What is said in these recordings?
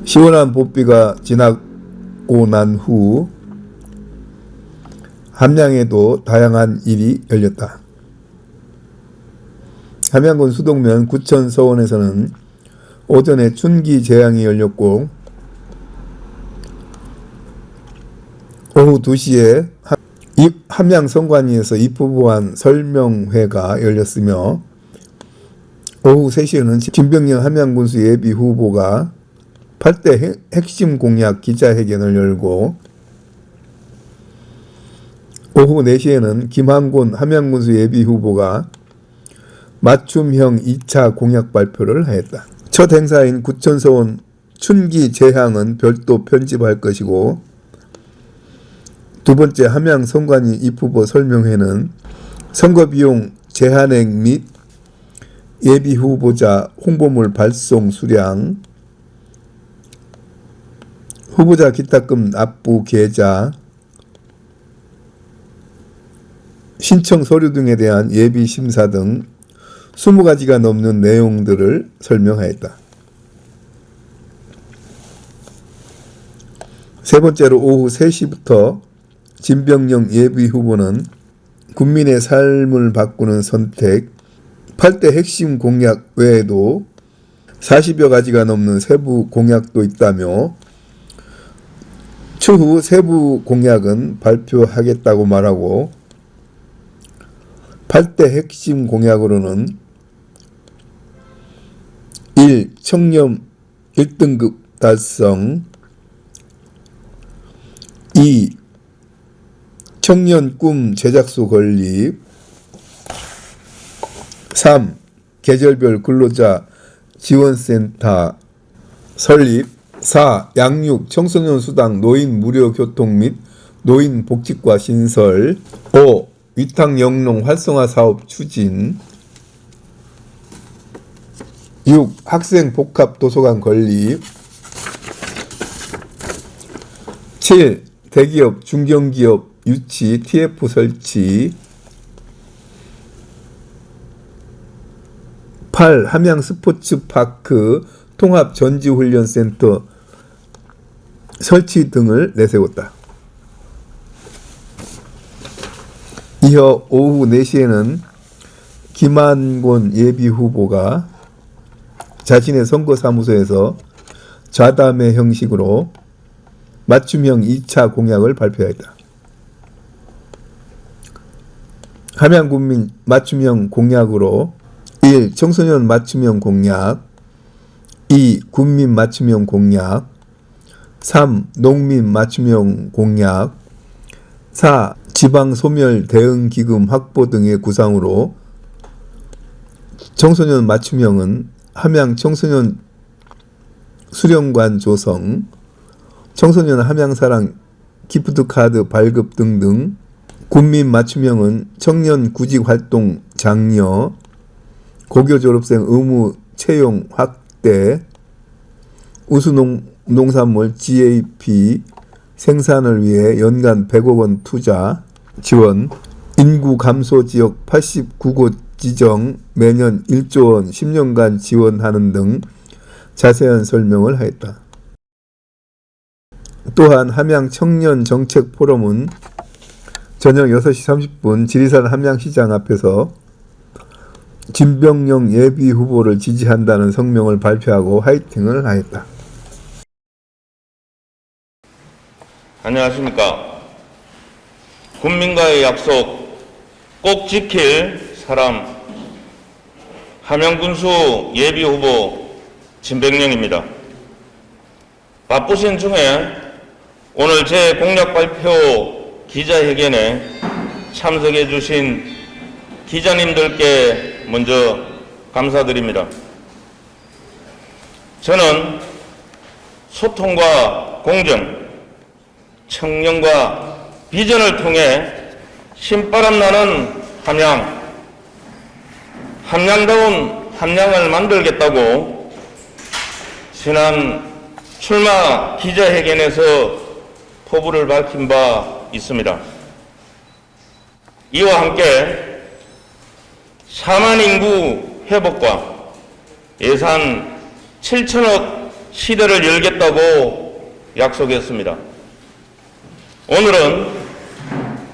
시원한 봄비가 지나고 난 후 함양에도 다양한 일이 열렸다. 함양군 수동면 구천 서원에서는 오전에 춘기 제향이 열렸고 오후 2시에 함양 성관위에서 입후보한 설명회가 열렸으며 오후 3시에는 진병영 함양군수 예비 후보가 8대 핵심 공약 기자회견을 열고 오후 4시에는 김한곤 함양군수 예비 후보가 맞춤형 2차 공약 발표를 하였다. 첫 행사인 구천서원 춘기 제향은 별도 편집할 것이고 두 번째 함양 성관위 입후보 설명회는 선거비용 제한액 및 예비 후보자 홍보물 발송 수량, 후보자 기타금 납부 계좌, 신청 서류 등에 대한 예비 심사 등 20가지가 넘는 내용들을 설명하였다. 세 번째로 오후 3시부터 진병영 예비 후보는 국민의 삶을 바꾸는 선택, 8대 핵심 공약 외에도 40여 가지가 넘는 세부 공약도 있다며 추후 세부 공약은 발표하겠다고 말하고 8대 핵심 공약으로는 1. 청렴 1등급 달성, 2. 청년 꿈 제작소 건립, 3. 계절별 근로자 지원센터 설립, 4. 양육 청소년 수당 노인 무료 교통 및 노인 복지과 신설, 5. 위탁 영농 활성화 사업 추진, 6. 학생 복합 도서관 건립, 7. 대기업 중견기업 유치 TF 설치, 8. 함양 스포츠파크 통합 전지훈련센터 설치 등을 내세웠다. 이어 오후 4시에는 김한곤 예비후보가 자신의 선거사무소에서 좌담회 형식으로 맞춤형 2차 공약을 발표했다. 함양군민 맞춤형 공약으로 1. 청소년 맞춤형 공약, 2. 군민 맞춤형 공약, 3. 농민 맞춤형 공약, 4. 지방 소멸 대응 기금 확보 등의 구상으로 청소년 맞춤형은 함양 청소년 수련관 조성, 청소년 함양사랑 기프트카드 발급 등등, 군민 맞춤형은 청년 구직활동 장려, 고교 졸업생 의무 채용 확대, 우수농산물 GAP 생산을 위해 연간 100억 원 투자 지원, 인구 감소 지역 89곳 지정 매년 1조 원 10년간 지원하는 등 자세한 설명을 하였다. 또한 함양 청년 정책 포럼은 저녁 6시 30분 지리산 함양시장 앞에서 진병영 예비 후보를 지지한다는 성명을 발표하고 화이팅을 하였다. 안녕하십니까. 국민과의 약속 꼭 지킬 사람 함양군수 예비후보 진병영입니다. 바쁘신 중에 오늘 제 공약 발표 기자회견에 참석해 주신 기자님들께 먼저 감사드립니다. 저는 소통과 공정, 청년과 비전을 통해 신바람 나는 함양다운 함양을 만들겠다고 지난 출마 기자회견에서 포부를 밝힌 바 있습니다. 이와 함께 4만 인구 회복과 예산 7천억 시대를 열겠다고 약속했습니다. 오늘은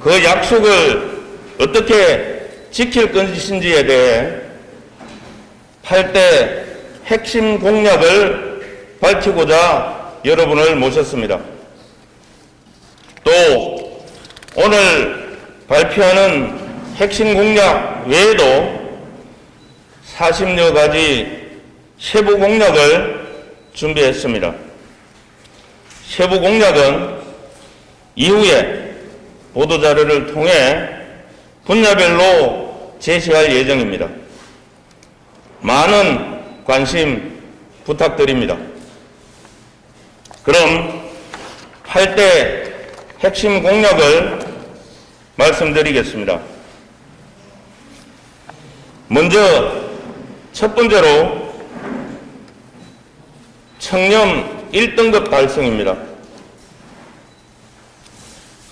그 약속을 어떻게 지킬 것인지에 대해 8대 핵심 공약을 밝히고자 여러분을 모셨습니다. 또 오늘 발표하는 핵심 공약 외에도 40여 가지 세부 공약을 준비했습니다. 세부 공약은 이후에 보도자료를 통해 분야별로 제시할 예정입니다. 많은 관심 부탁드립니다. 그럼 8대 핵심 공약을 말씀드리겠습니다. 먼저 첫 번째로 청렴 1등급 달성입니다.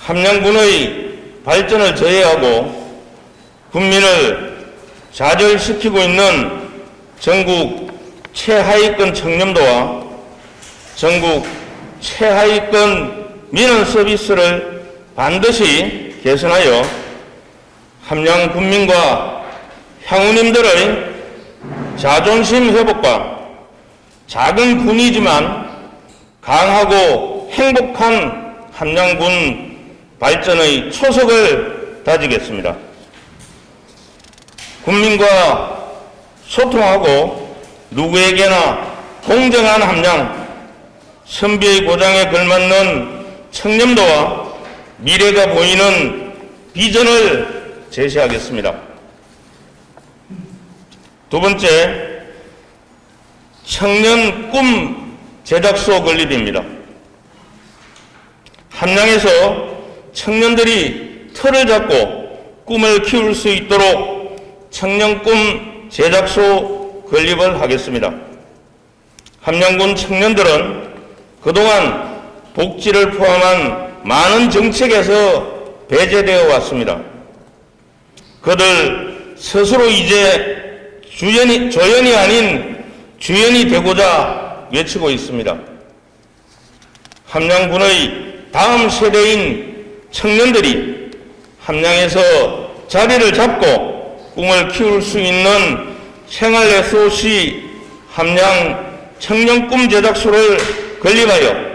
함양군의 발전을 저해하고 국민을 좌절시키고 있는 전국 최하위권 청렴도와 전국 최하위권 민원 서비스를 반드시 개선하여 함양 군민과 향우님들의 자존심 회복과 작은 군이지만 강하고 행복한 함양군 발전의 초석을 다지겠습니다. 국민과 소통하고 누구에게나 공정한 함양, 선비의 고장에 걸맞는 청렴도와 미래가 보이는 비전을 제시하겠습니다. 두 번째, 청년 꿈 제작소 건립입니다. 함양에서 청년들이 틀을 잡고 꿈을 키울 수 있도록 청년 꿈 제작소 건립을 하겠습니다. 함양군 청년들은 그동안 복지를 포함한 많은 정책에서 배제되어 왔습니다. 그들 스스로 이제 조연이 아닌 주연이 되고자 외치고 있습니다. 함양군의 다음 세대인 청년들이 함양에서 자리를 잡고 꿈을 키울 수 있는 생활 SOC 함양 청년 꿈 제작소를 건립하여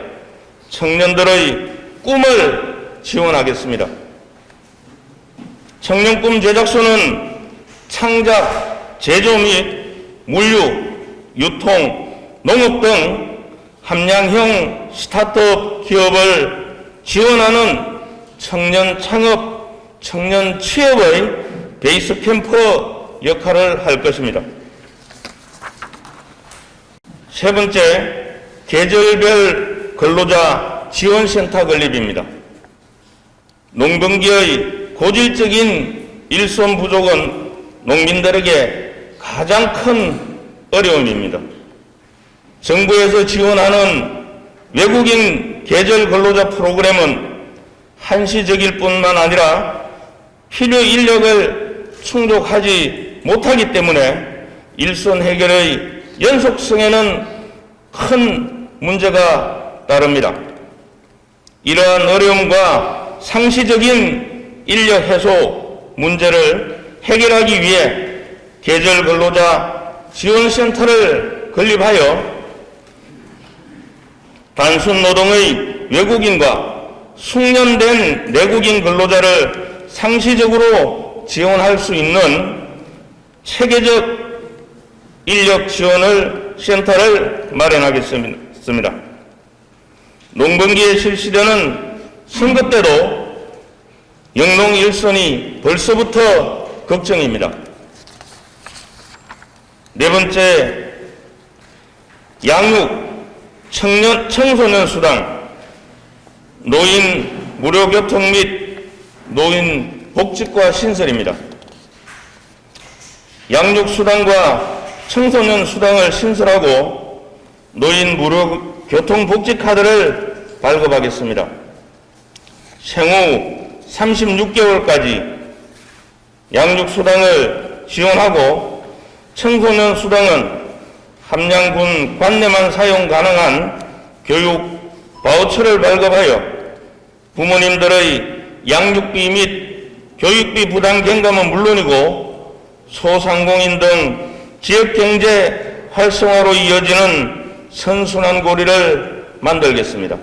청년들의 꿈을 지원하겠습니다. 청년 꿈 제작소는 창작, 제조 및 물류, 유통, 농업 등 함양형 스타트업 기업을 지원하는 청년 창업, 청년 취업의 베이스 캠프 역할을 할 것입니다. 세 번째, 계절별 근로자 지원센터 건립입니다. 농번기의 고질적인 일손 부족은 농민들에게 가장 큰 어려움입니다. 정부에서 지원하는 외국인 계절 근로자 프로그램은 한시적일 뿐만 아니라 필요 인력을 충족하지 못하기 때문에 일손 해결의 연속성에는 큰 문제가 따릅니다. 이러한 어려움과 상시적인 인력 해소 문제를 해결하기 위해 계절 근로자 지원센터를 건립하여 단순 노동의 외국인과 숙련된 내국인 근로자를 상시적으로 지원할 수 있는 체계적 인력 지원을 센터를 마련하겠습니다. 농번기에 실시되는 선거 때도 영농 일선이 벌써부터 걱정입니다. 네 번째, 양육, 청소년 수당, 노인 무료 교통 및 노인 복지과 신설입니다. 양육수당과 청소년 수당을 신설하고 노인 무료 교통복지 카드를 발급하겠습니다. 생후 36개월까지 양육수당을 지원하고 청소년 수당은 함양군 관내만 사용 가능한 교육 바우처를 발급하여 부모님들의 양육비 및 교육비 부담 경감은 물론이고 소상공인 등 지역경제 활성화로 이어지는 선순환 고리를 만들겠습니다.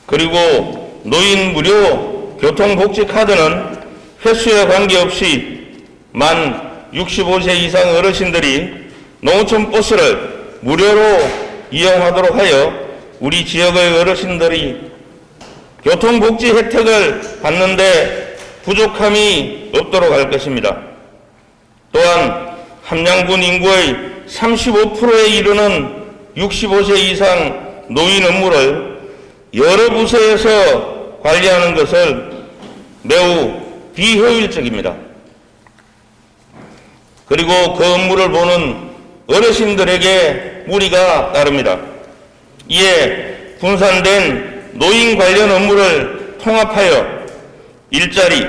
그리고 노인 무료 교통복지 카드는 횟수에 관계없이 만 65세 이상 어르신들이 농어촌 버스를 무료로 이용하도록 하여 우리 지역의 어르신들이 교통복지 혜택을 받는데 부족함이 없도록 할 것입니다. 또한 함양군 인구의 35%에 이르는 65세 이상 노인 업무를 여러 부서에서 관리하는 것을 매우 비효율적입니다. 그리고 그 업무를 보는 어르신들에게 무리가 따릅니다. 이에 분산된 노인 관련 업무를 통합하여 일자리,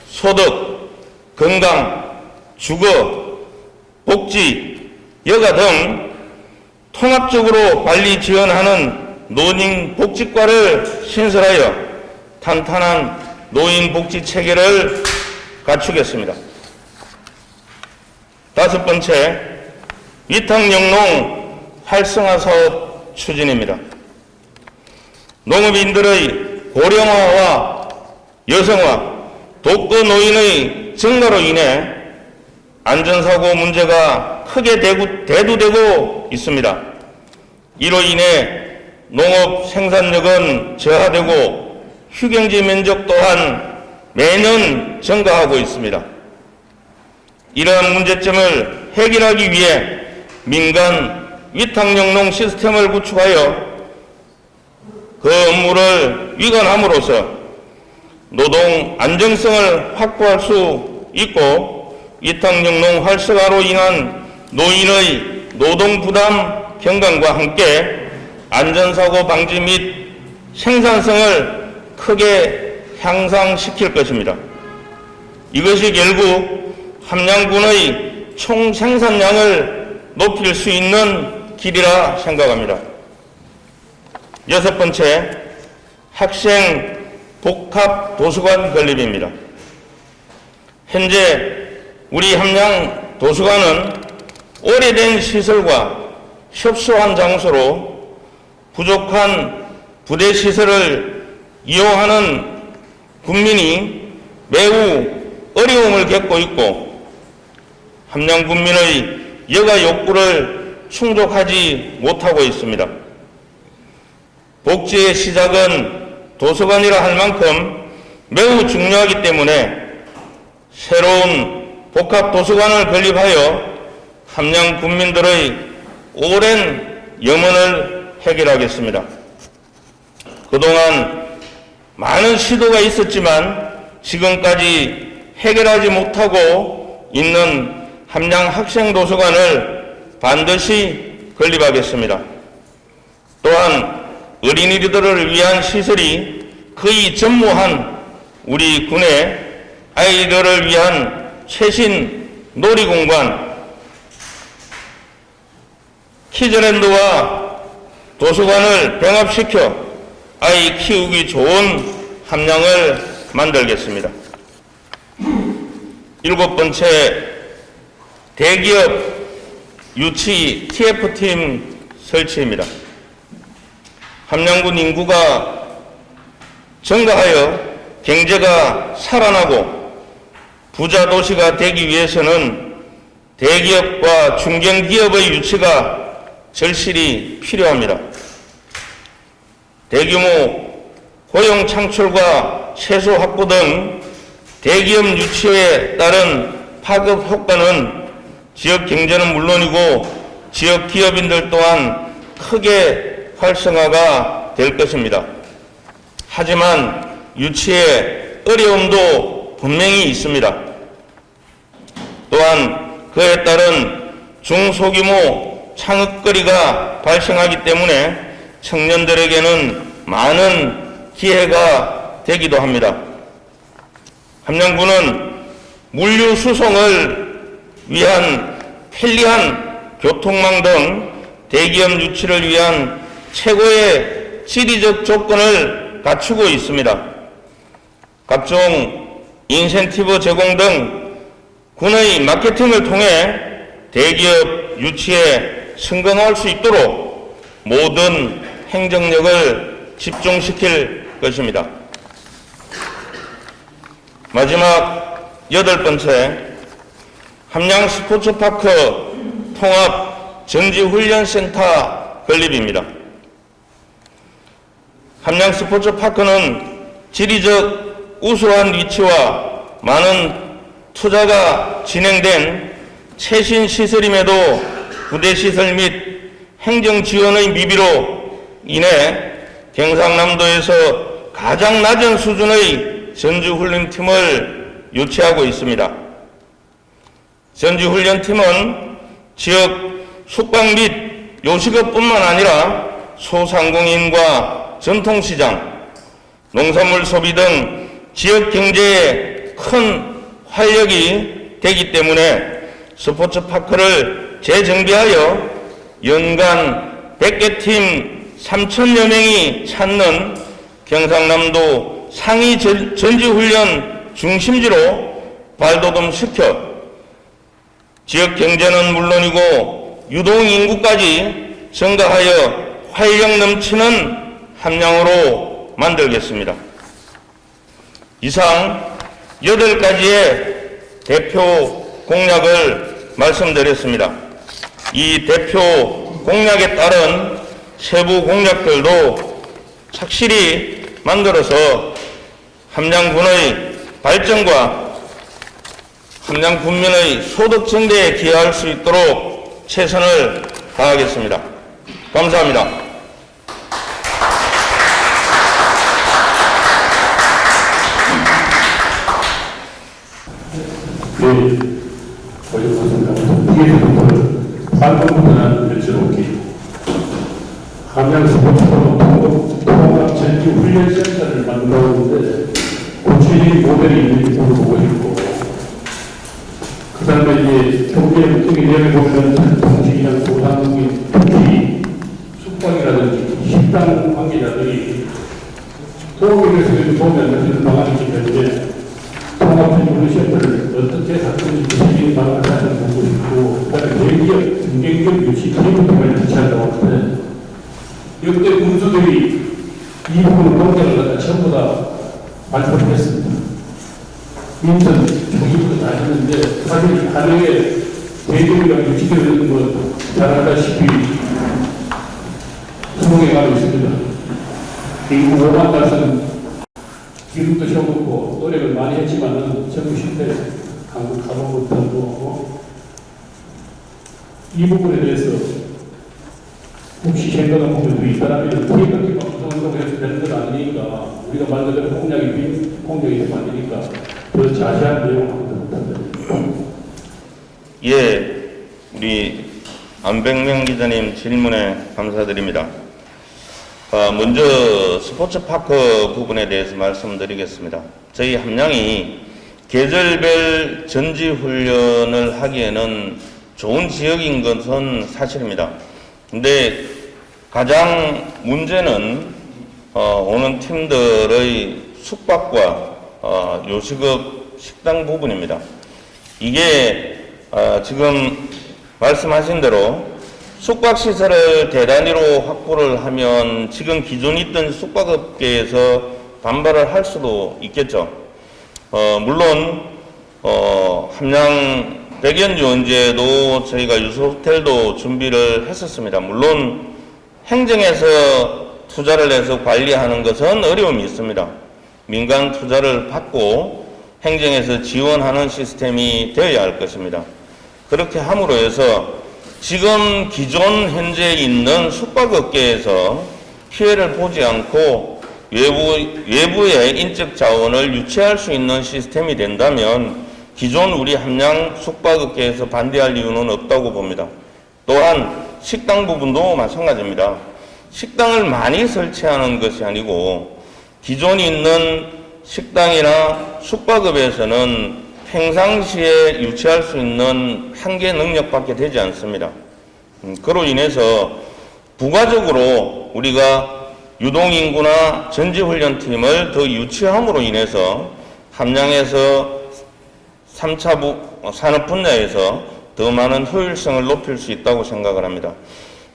소득, 건강, 주거, 복지, 여가 등 통합적으로 관리 지원하는 노인복지과를 신설하여 탄탄한 노인복지 체계를 갖추겠습니다. 다섯 번째, 위탁영농 활성화 사업 추진입니다. 농업인들의 고령화와 여성화, 독거 노인의 증가로 인해 안전사고 문제가 크게 대두되고 있습니다. 이로 인해 농업 생산력은 저하되고 휴경지 면적 또한 매년 증가하고 있습니다. 이러한 문제점을 해결하기 위해 민간 위탁영농 시스템을 구축하여 그 업무를 위관함으로써 노동 안정성을 확보할 수 있고 위탁영농 활성화로 인한 노인의 노동 부담 경감과 함께 안전사고 방지 및 생산성을 크게 향상시킬 것입니다. 이것이 결국 함양군의 총 생산량을 높일 수 있는 길이라 생각합니다. 여섯 번째, 학생 복합 도서관 건립입니다. 현재 우리 함양 도서관은 오래된 시설과 협소한 장소로 부족한 부대 시설을 이용하는 국민이 매우 어려움을 겪고 있고 함양 군민의 여가 욕구를 충족하지 못하고 있습니다. 복지의 시작은 도서관이라 할 만큼 매우 중요하기 때문에 새로운 복합 도서관을 건립하여 함양 군민들의 오랜 염원을 해결하겠습니다. 그동안 많은 시도가 있었지만 지금까지 해결하지 못하고 있는 함양 학생도서관을 반드시 건립하겠습니다. 또한 어린이들을 위한 시설이 거의 전무한 우리 군의 아이들을 위한 최신 놀이공간, 키즈랜드와 도서관을 병합시켜 아이 키우기 좋은 함양을 만들겠습니다. 일곱 번째, 대기업 유치 TF팀 설치입니다. 함양군 인구가 증가하여 경제가 살아나고 부자 도시가 되기 위해서는 대기업과 중견기업의 유치가 절실히 필요합니다. 대규모 고용 창출과 채소 확보 등 대기업 유치에 따른 파급 효과는 지역 경제는 물론이고 지역 기업인들 또한 크게 활성화가 될 것입니다. 하지만 유치의 어려움도 분명히 있습니다. 또한 그에 따른 중소규모 창업거리가 발생하기 때문에 청년들에게는 많은 기회가 되기도 합니다. 함양군은 물류 수송을 위한 편리한 교통망 등 대기업 유치를 위한 최고의 지리적 조건을 갖추고 있습니다. 각종 인센티브 제공 등 군의 마케팅을 통해 대기업 유치에 성공할 수 있도록 모든 행정력을 집중시킬 것입니다. 마지막 8번째, 함양 스포츠파크 통합 전지훈련센터 건립입니다. 함양 스포츠파크는 지리적 우수한 위치와 많은 투자가 진행된 최신 시설임에도 부대 시설 및 행정 지원의 미비로 인해 경상남도에서 가장 낮은 수준의 전지훈련팀을 유치하고 있습니다. 전지훈련팀은 지역 숙박 및 요식업뿐만 아니라 소상공인과 전통시장, 농산물 소비 등 지역 경제에 큰 활력이 되기 때문에 스포츠파크를 재정비하여 연간 100개 팀 3,000여 명이 찾는 경상남도 상위 전지훈련 중심지로 발돋움시켜 지역 경제는 물론이고 유동인구까지 증가하여 활력 넘치는 함양으로 만들겠습니다. 이상 8가지의 대표 공약을 말씀드렸습니다. 이 대표 공약에 따른 세부 공약들도 착실히 만들어서 함양군의 발전과 함양 군민의 소득 증대에 기여할 수 있도록 최선을 다하겠습니다. 감사합니다. 네, 고맙습니다. 이게부터 발권부터는 여쭤볼게요. 함양 스포츠파크 통합 전지 훈련센터를 만들었는데 구체적인 모델이 있는지 물어보고 있고, 그 다음에 이제 경제 쪽에 내려보면 전통식이나 소상공인, 특히 숙박이라든지 식당 관계자들이 도움을 보면 이런 방안이 있기 때문에 통합된 훈련센터를 어떻게 가끔씩 구체적인 방안을 하는 보고 있고, 그 다음에 대기업, 중견기업 유치 기업을 유치한다고 하는데 역대 군수들이 이 부분 공약을 갖다 전부 다 발표를 했습니다. 인천 총리부터 다 했는데 사실 하루에 대기업이랑 유치되는 건 잘 알다시피 수능에 가고 있습니다. 미국 5만 달서는 기름도 셔먹고 노력을 많이 했지만은 전부 실패, 한국 가본 못하고 이 부분에 대해서 혹시 생각한 부분들이 있다면 그렇게 방송운동에서 되는 건 아니니까 우리가 만들던 공약이 되면 안 되니까 더 자세한 내용을 한번 부탁드립니다. 예, 우리 안백명 기자님 질문에 감사드립니다. 먼저 스포츠파크 부분에 대해서 말씀드리겠습니다. 저희 함양이 계절별 전지훈련을 하기에는 좋은 지역인 것은 사실입니다. 근데 가장 문제는 오는 팀들의 숙박과 요식업 식당 부분입니다. 이게 지금 말씀하신 대로 숙박시설을 대단위로 확보를 하면 지금 기존 있던 숙박업계에서 반발을 할 수도 있겠죠. 물론 함양 백연유원지에도 저희가 유소호텔도 준비를 했었습니다. 물론 행정에서 투자를 해서 관리하는 것은 어려움이 있습니다. 민간 투자를 받고 행정에서 지원하는 시스템이 되어야 할 것입니다. 그렇게 함으로 해서 지금 기존 현재 있는 숙박업계에서 피해를 보지 않고 외부의 인적 자원을 유치할 수 있는 시스템이 된다면 기존 우리 함양 숙박업계에서 반대할 이유는 없다고 봅니다. 또한 식당 부분도 마찬가지입니다. 식당을 많이 설치하는 것이 아니고 기존에 있는 식당이나 숙박업에서는 평상시에 유치할 수 있는 한계 능력밖에 되지 않습니다. 그로 인해서 부가적으로 우리가 유동인구나 전지훈련팀을 더 유치함으로 인해서 함양에서 3차 산업 분야에서 더 많은 효율성을 높일 수 있다고 생각을 합니다.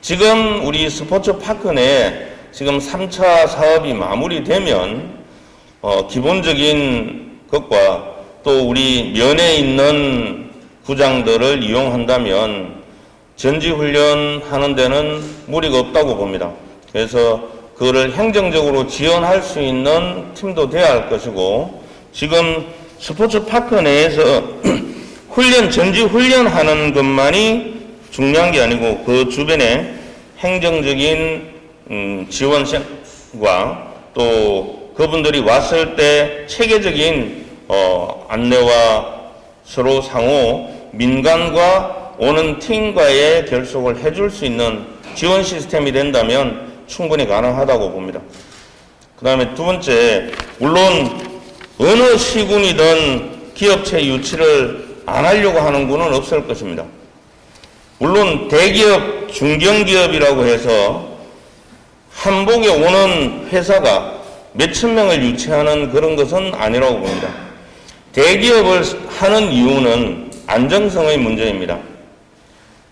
지금 우리 스포츠파크 내에 지금 3차 사업이 마무리되면 기본적인 것과 또 우리 면에 있는 구장들을 이용한다면 전지훈련 하는 데는 무리가 없다고 봅니다. 그래서 그거를 행정적으로 지원할 수 있는 팀도 돼야 할 것이고, 지금 스포츠파크 내에서 전지 훈련하는 것만이 중요한 게 아니고 그 주변에 행정적인 지원과 또 그분들이 왔을 때 체계적인 안내와 서로 상호 민간과 오는 팀과의 결속을 해줄 수 있는 지원 시스템이 된다면 충분히 가능하다고 봅니다. 그 다음에 두 번째, 물론 어느 시군이든 기업체 유치를 안 하려고 하는 군은 없을 것입니다. 물론 대기업, 중견기업이라고 해서 한복에 오는 회사가 몇천 명을 유치하는 그런 것은 아니라고 봅니다. 대기업을 하는 이유는 안정성의 문제입니다.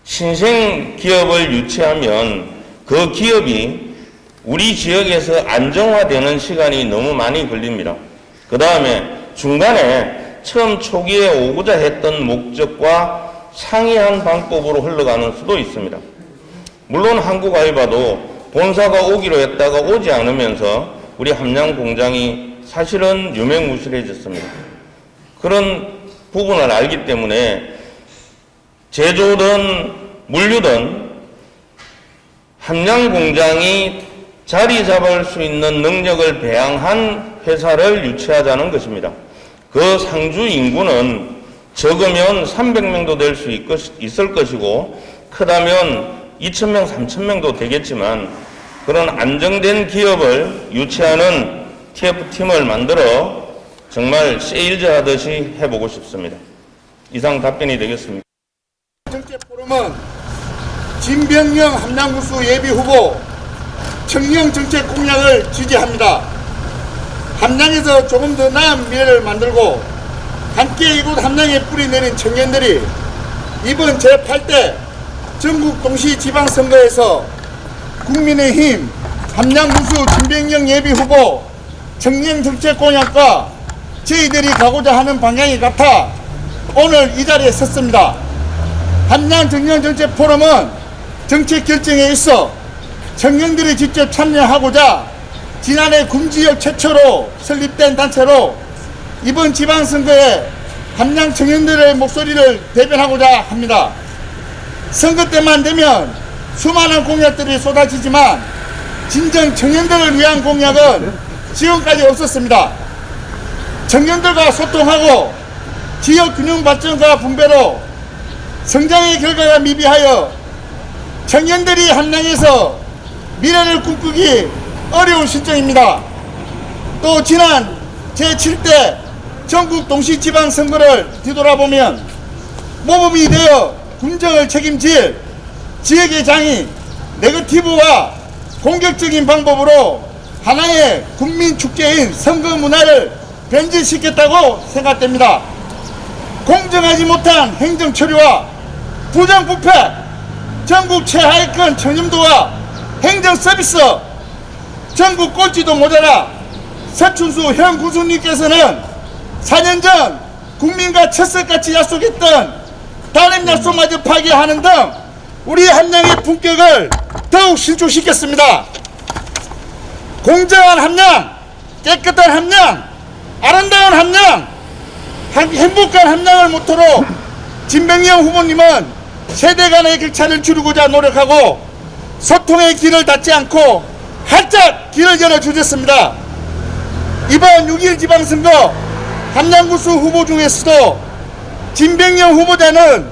신생 기업을 유치하면 그 기업이 우리 지역에서 안정화되는 시간이 너무 많이 걸립니다. 그 다음에 중간에 처음 초기에 오고자 했던 목적과 상이한 방법으로 흘러가는 수도 있습니다. 물론 한국알바도 본사가 오기로 했다가 오지 않으면서 우리 함양 공장이 사실은 유명무실해졌습니다. 그런 부분을 알기 때문에 제조든 물류든 함양 공장이 자리 잡을 수 있는 능력을 배양한 회사를 유치하자는 것입니다. 그 상주 인구는 적으면 300명도 될 수 있을 것이고 크다면 2,000명, 3,000명도 되겠지만 그런 안정된 기업을 유치하는 TF팀을 만들어 정말 세일즈 하듯이 해보고 싶습니다. 이상 답변이 되겠습니다. 정책 포럼은 진병영 함양구수 예비후보 청년 정책 공약을 지지합니다. 함양에서 조금 더 나은 미래를 만들고 함께 이곳 함양에 뿌리 내린 청년들이 이번 제8대 전국 동시지방선거에서 국민의힘 함양구수 진병영 예비후보 청년 정책 공약과 저희들이 가고자 하는 방향이 같아 오늘 이 자리에 섰습니다. 함양 청년 정책 포럼은 정책 결정에 있어 청년들이 직접 참여하고자 지난해 군지역 최초로 설립된 단체로 이번 지방선거에 함양 청년들의 목소리를 대변하고자 합니다. 선거 때만 되면 수많은 공약들이 쏟아지지만 진정 청년들을 위한 공약은 지금까지 없었습니다. 청년들과 소통하고 지역 균형 발전과 분배로 성장의 결과가 미비하여 청년들이 함양에서 미래를 꿈꾸기 어려운 실정입니다. 또 지난 제7대 전국 동시지방선거를 뒤돌아보면 모범이 되어 군정을 책임질 지역의 장이 네거티브와 공격적인 방법으로 하나의 국민축제인 선거 문화를 변질시켰다고 생각됩니다. 공정하지 못한 행정처리와 부정부패, 전국 최하위권 전염도와 행정서비스, 전국 꼴찌도 모자라 서춘수 현 군수님께서는 4년 전 국민과 철석같이 약속했던 단임 약속마저 파기하는 등 우리 함양의 품격을 더욱 실추시켰습니다. 공정한 함양, 깨끗한 함양, 아름다운 함양, 행복한 함양을 모토로 진병영 후보님은 세대 간의 격차를 줄이고자 노력하고 소통의 길을 닫지 않고 활짝 길을 열어주셨습니다. 이번 6.1 지방선거 함양구수 후보 중에서도 진병영 후보자는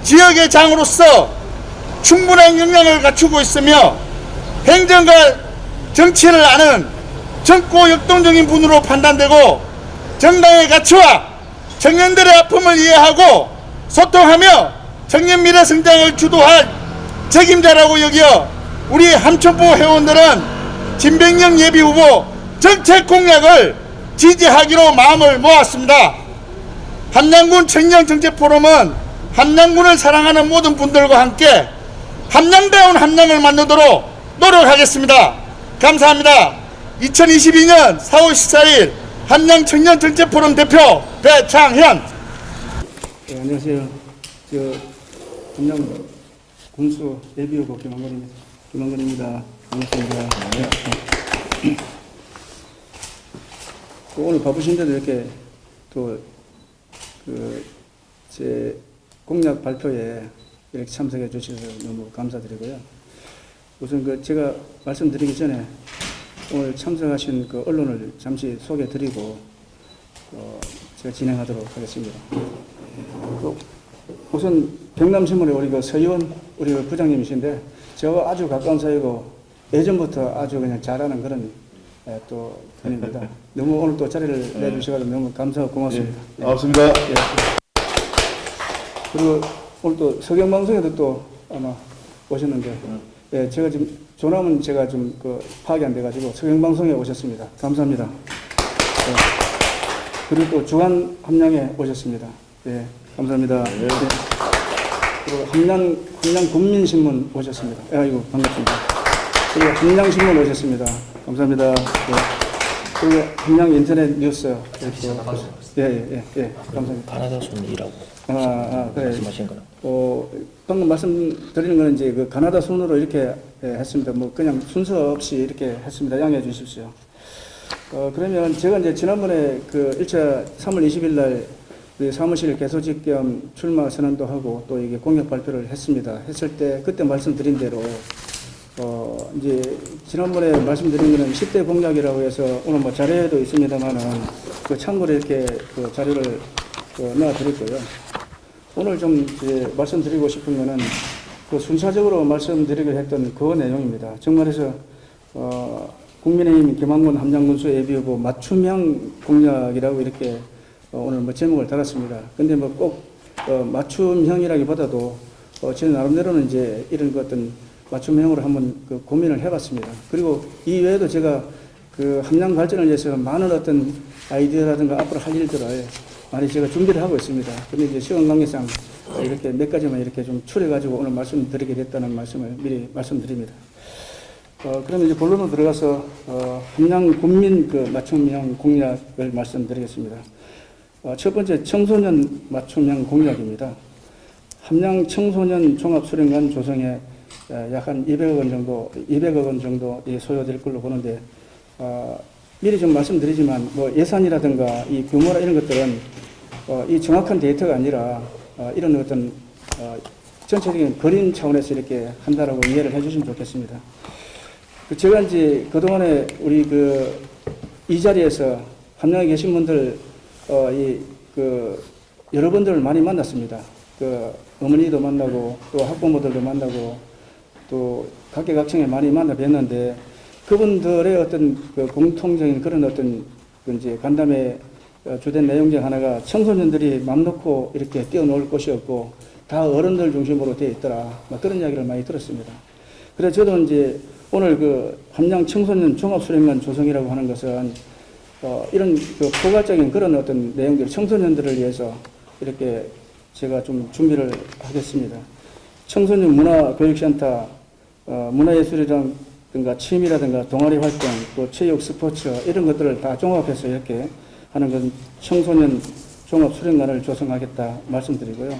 지역의 장으로서 충분한 역량을 갖추고 있으며 행정과 정치를 아는 젊고 역동적인 분으로 판단되고 정당의 가치와 청년들의 아픔을 이해하고 소통하며 청년 미래 성장을 주도할 책임자라고 여겨 우리 함천부 회원들은 진병영 예비후보 정책 공약을 지지하기로 마음을 모았습니다. 함양군 청년정책포럼은 함양군을 사랑하는 모든 분들과 함께 함양다운 함양을 만들도록 노력하겠습니다. 감사합니다. 2022년 4월 14일 함양청년정책포럼 대표 배창현. 네, 안녕하세요. 저 함양 군수 예비후보 김한건입니다. 반갑습니다. 네. 오늘 바쁘신데도 이렇게 또 제 공약 발표에 이렇게 참석해 주셔서 너무 감사드리고요. 우선 제가 말씀드리기 전에 오늘 참석하신 언론을 잠시 소개해 드리고 제가 진행하도록 하겠습니다. 우선 경남신문의 우리 서희원 우리 부장님이신데 저와 아주 가까운 사이고 예전부터 아주 그냥 잘하는 그런 또 분입니다. 너무 오늘 또 자리를 내주셔서 너무 감사하고 고맙습니다. 네, 고맙습니다. 예. 그리고 오늘 또 서경방송에도 또 아마 오셨는데, 예, 제가 지금 조남은 제가 좀 파악이 안 돼가지고 서경방송에 오셨습니다. 감사합니다. 예. 그리고 또 주한 함양에 오셨습니다. 예, 감사합니다. 예. 그리고 함양 국민신문 오셨습니다. 예, 아이고 반갑습니다. 그리고 함양신문 오셨습니다. 감사합니다. 예. 그리고 함양 인터넷 뉴스 예, 감사합니다. 가나다 손이라고 그래. 말씀하신 거는 방금 말씀드리는 거는 이제 가나다 손으로 이렇게 했습니다. 그냥 순서 없이 이렇게 했습니다. 양해해 주십시오. 그러면 제가 이제 지난번에 1차 3월 20일 날 사무실 개소직 겸 출마 선언도 하고 또 이게 공약 발표를 했습니다. 했을 때 그때 말씀드린 대로 이제 지난번에 말씀드린 거는 10대 공약이라고 해서 오늘 자료에도 있습니다만은 참고로 이렇게 자료를 놔드렸고요. 오늘 좀 이제 말씀드리고 싶은 거는 순차적으로 말씀드리기로 했던 그 내용입니다. 정말해서 국민의힘 김한건 함양군수 예비후보 맞춤형 공약이라고 이렇게 오늘 제목을 달았습니다. 근데 꼭 맞춤형이라기보다도 제 나름대로는 이제 이런 어떤 맞춤형으로 한번 고민을 해봤습니다. 그리고 이 외에도 제가 함양 발전을 위해서 많은 어떤 아이디어라든가 앞으로 할 일들을 많이 제가 준비를 하고 있습니다. 근데 이제 시간 관계상 이렇게 몇 가지만 이렇게 좀 추려가지고 오늘 말씀드리게 됐다는 말씀을 미리 말씀드립니다. 그러면 이제 본론으로 들어가서 함양 국민 맞춤형 공약을 말씀드리겠습니다. 첫 번째 청소년 맞춤형 공약입니다. 함양 청소년 종합수련관 조성에 약 한 200억 원 정도 소요될 걸로 보는데, 미리 좀 말씀드리지만, 예산이라든가 이 규모나 이런 것들은, 이 정확한 데이터가 아니라, 이런 어떤, 전체적인 그림 차원에서 이렇게 한다라고 이해를 해 주시면 좋겠습니다. 제가 이제 그동안에 우리 이 자리에서 함양에 계신 분들, 여러분들을 많이 만났습니다. 어머니도 만나고, 또 학부모들도 만나고, 또 각계각층에 많이 만나 뵀는데 그분들의 어떤 공통적인 그런 어떤 이제 간담회 주된 내용 중 하나가 청소년들이 맘 놓고 이렇게 뛰어놀 곳이 없고 다 어른들 중심으로 되어 있더라. 그런 이야기를 많이 들었습니다. 그래서 저도 이제 오늘 함양 청소년 종합수련관 조성이라고 하는 것은 이런 포괄적인 그런 어떤 내용들 청소년들을 위해서 이렇게 제가 좀 준비를 하겠습니다. 청소년 문화교육센터, 문화예술이라든가 취미라든가 동아리 활동, 또 체육, 스포츠 이런 것들을 다 종합해서 이렇게 하는 건 청소년 종합수련관을 조성하겠다 말씀드리고요.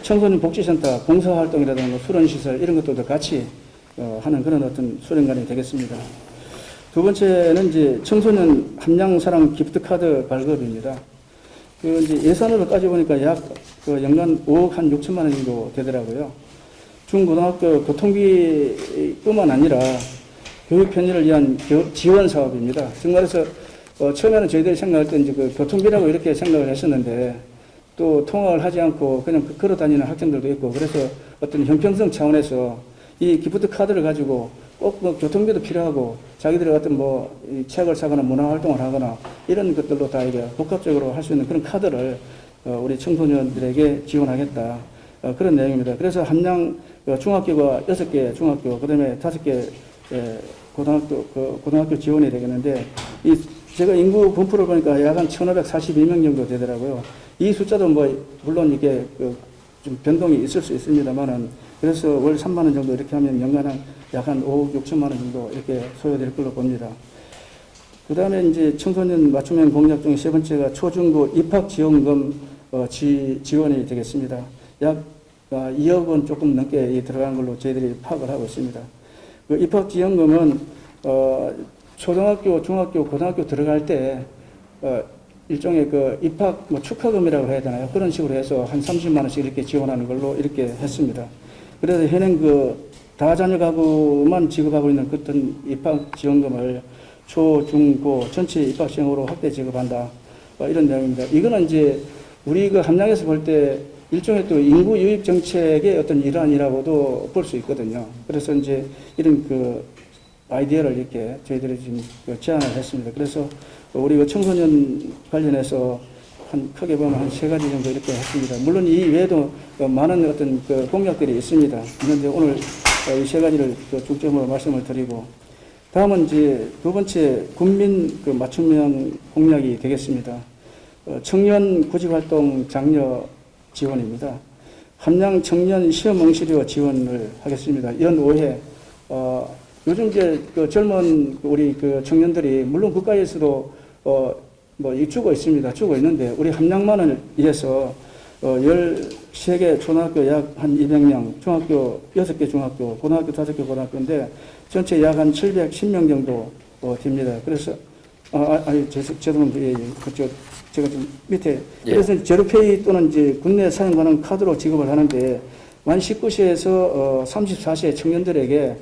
청소년 복지센터 봉사활동이라든가 수련시설 이런 것들도 같이 하는 그런 어떤 수련관이 되겠습니다. 두 번째는 이제 청소년 함양사랑 기프트카드 발급입니다. 이제 예산으로 따져보니까 약 연간 5억 한 6천만 원 정도 되더라고요. 중고등학교 교통비뿐만 아니라 교육 편의를 위한 지원 사업입니다. 정말해서 처음에는 저희들이 생각할 때 이제 그 교통비라고 이렇게 생각을 했었는데 또 통학을 하지 않고 그냥 걸어 다니는 학생들도 있고 그래서 어떤 형평성 차원에서 이 기프트 카드를 가지고 꼭 뭐 교통비도 필요하고 자기들이 어떤 이 책을 사거나 문화 활동을 하거나 이런 것들로 다 이게 복합적으로 할 수 있는 그런 카드를 우리 청소년들에게 지원하겠다. 그런 내용입니다. 그래서 함양 중학교가 6개 중학교, 그 다음에 5개 고등학교 지원이 되겠는데, 제가 인구 분포를 보니까 약 한 1,542명 정도 되더라고요. 이 숫자도 물론 이게 좀 변동이 있을 수 있습니다만은, 그래서 월 3만원 정도 이렇게 하면 연간 약 한 5억 6천만원 정도 이렇게 소요될 걸로 봅니다. 그 다음에 이제 청소년 맞춤형 공약 중 세 번째가 초중고 입학지원금 지원이 되겠습니다. 약 2억 원 조금 넘게 들어간 걸로 저희들이 파악을 하고 있습니다. 그 입학지원금은 초등학교, 중학교, 고등학교 들어갈 때 일종의 그 입학 축하금이라고 해야 되나요? 그런 식으로 해서 한 30만 원씩 이렇게 지원하는 걸로 이렇게 했습니다. 그래서 현행 다자녀 가구만 지급하고 있는 그런 입학지원금을 초, 중, 고 전체 입학시행으로 확대 지급한다. 이런 내용입니다. 이거는 이제 우리 함양에서 볼 때 일종의 또 인구 유입 정책의 어떤 일환이라고도 볼 수 있거든요. 그래서 이제 이런 아이디어를 이렇게 저희들이 지금 제안을 했습니다. 그래서 우리 청소년 관련해서 크게 보면 한 3가지 정도 이렇게 했습니다. 물론 이 외에도 많은 어떤 공약들이 있습니다. 그런데 오늘 이 3가지를 중점으로 말씀을 드리고, 다음은 이제 2번째 국민 맞춤형 공약이 되겠습니다. 청년 구직활동 장려 지원입니다. 함양 청년 시험 응시료 지원을 하겠습니다. 연 5회. 요즘 이제 젊은 우리 청년들이 물론 국가에서도 주고 있습니다. 주고 있는데 우리 함양만을 위해서 13개 초등학교 약 한 200명, 중학교 6개 중학교, 고등학교 5개 고등학교인데 전체 약 한 710명 정도 됩니다. 그래서 죄송합니다. 제가 좀 밑에 그래서 제로페이 또는 이제 국내 사용 가능 카드로 지급을 하는데 만 19세에서 34세 청년들에게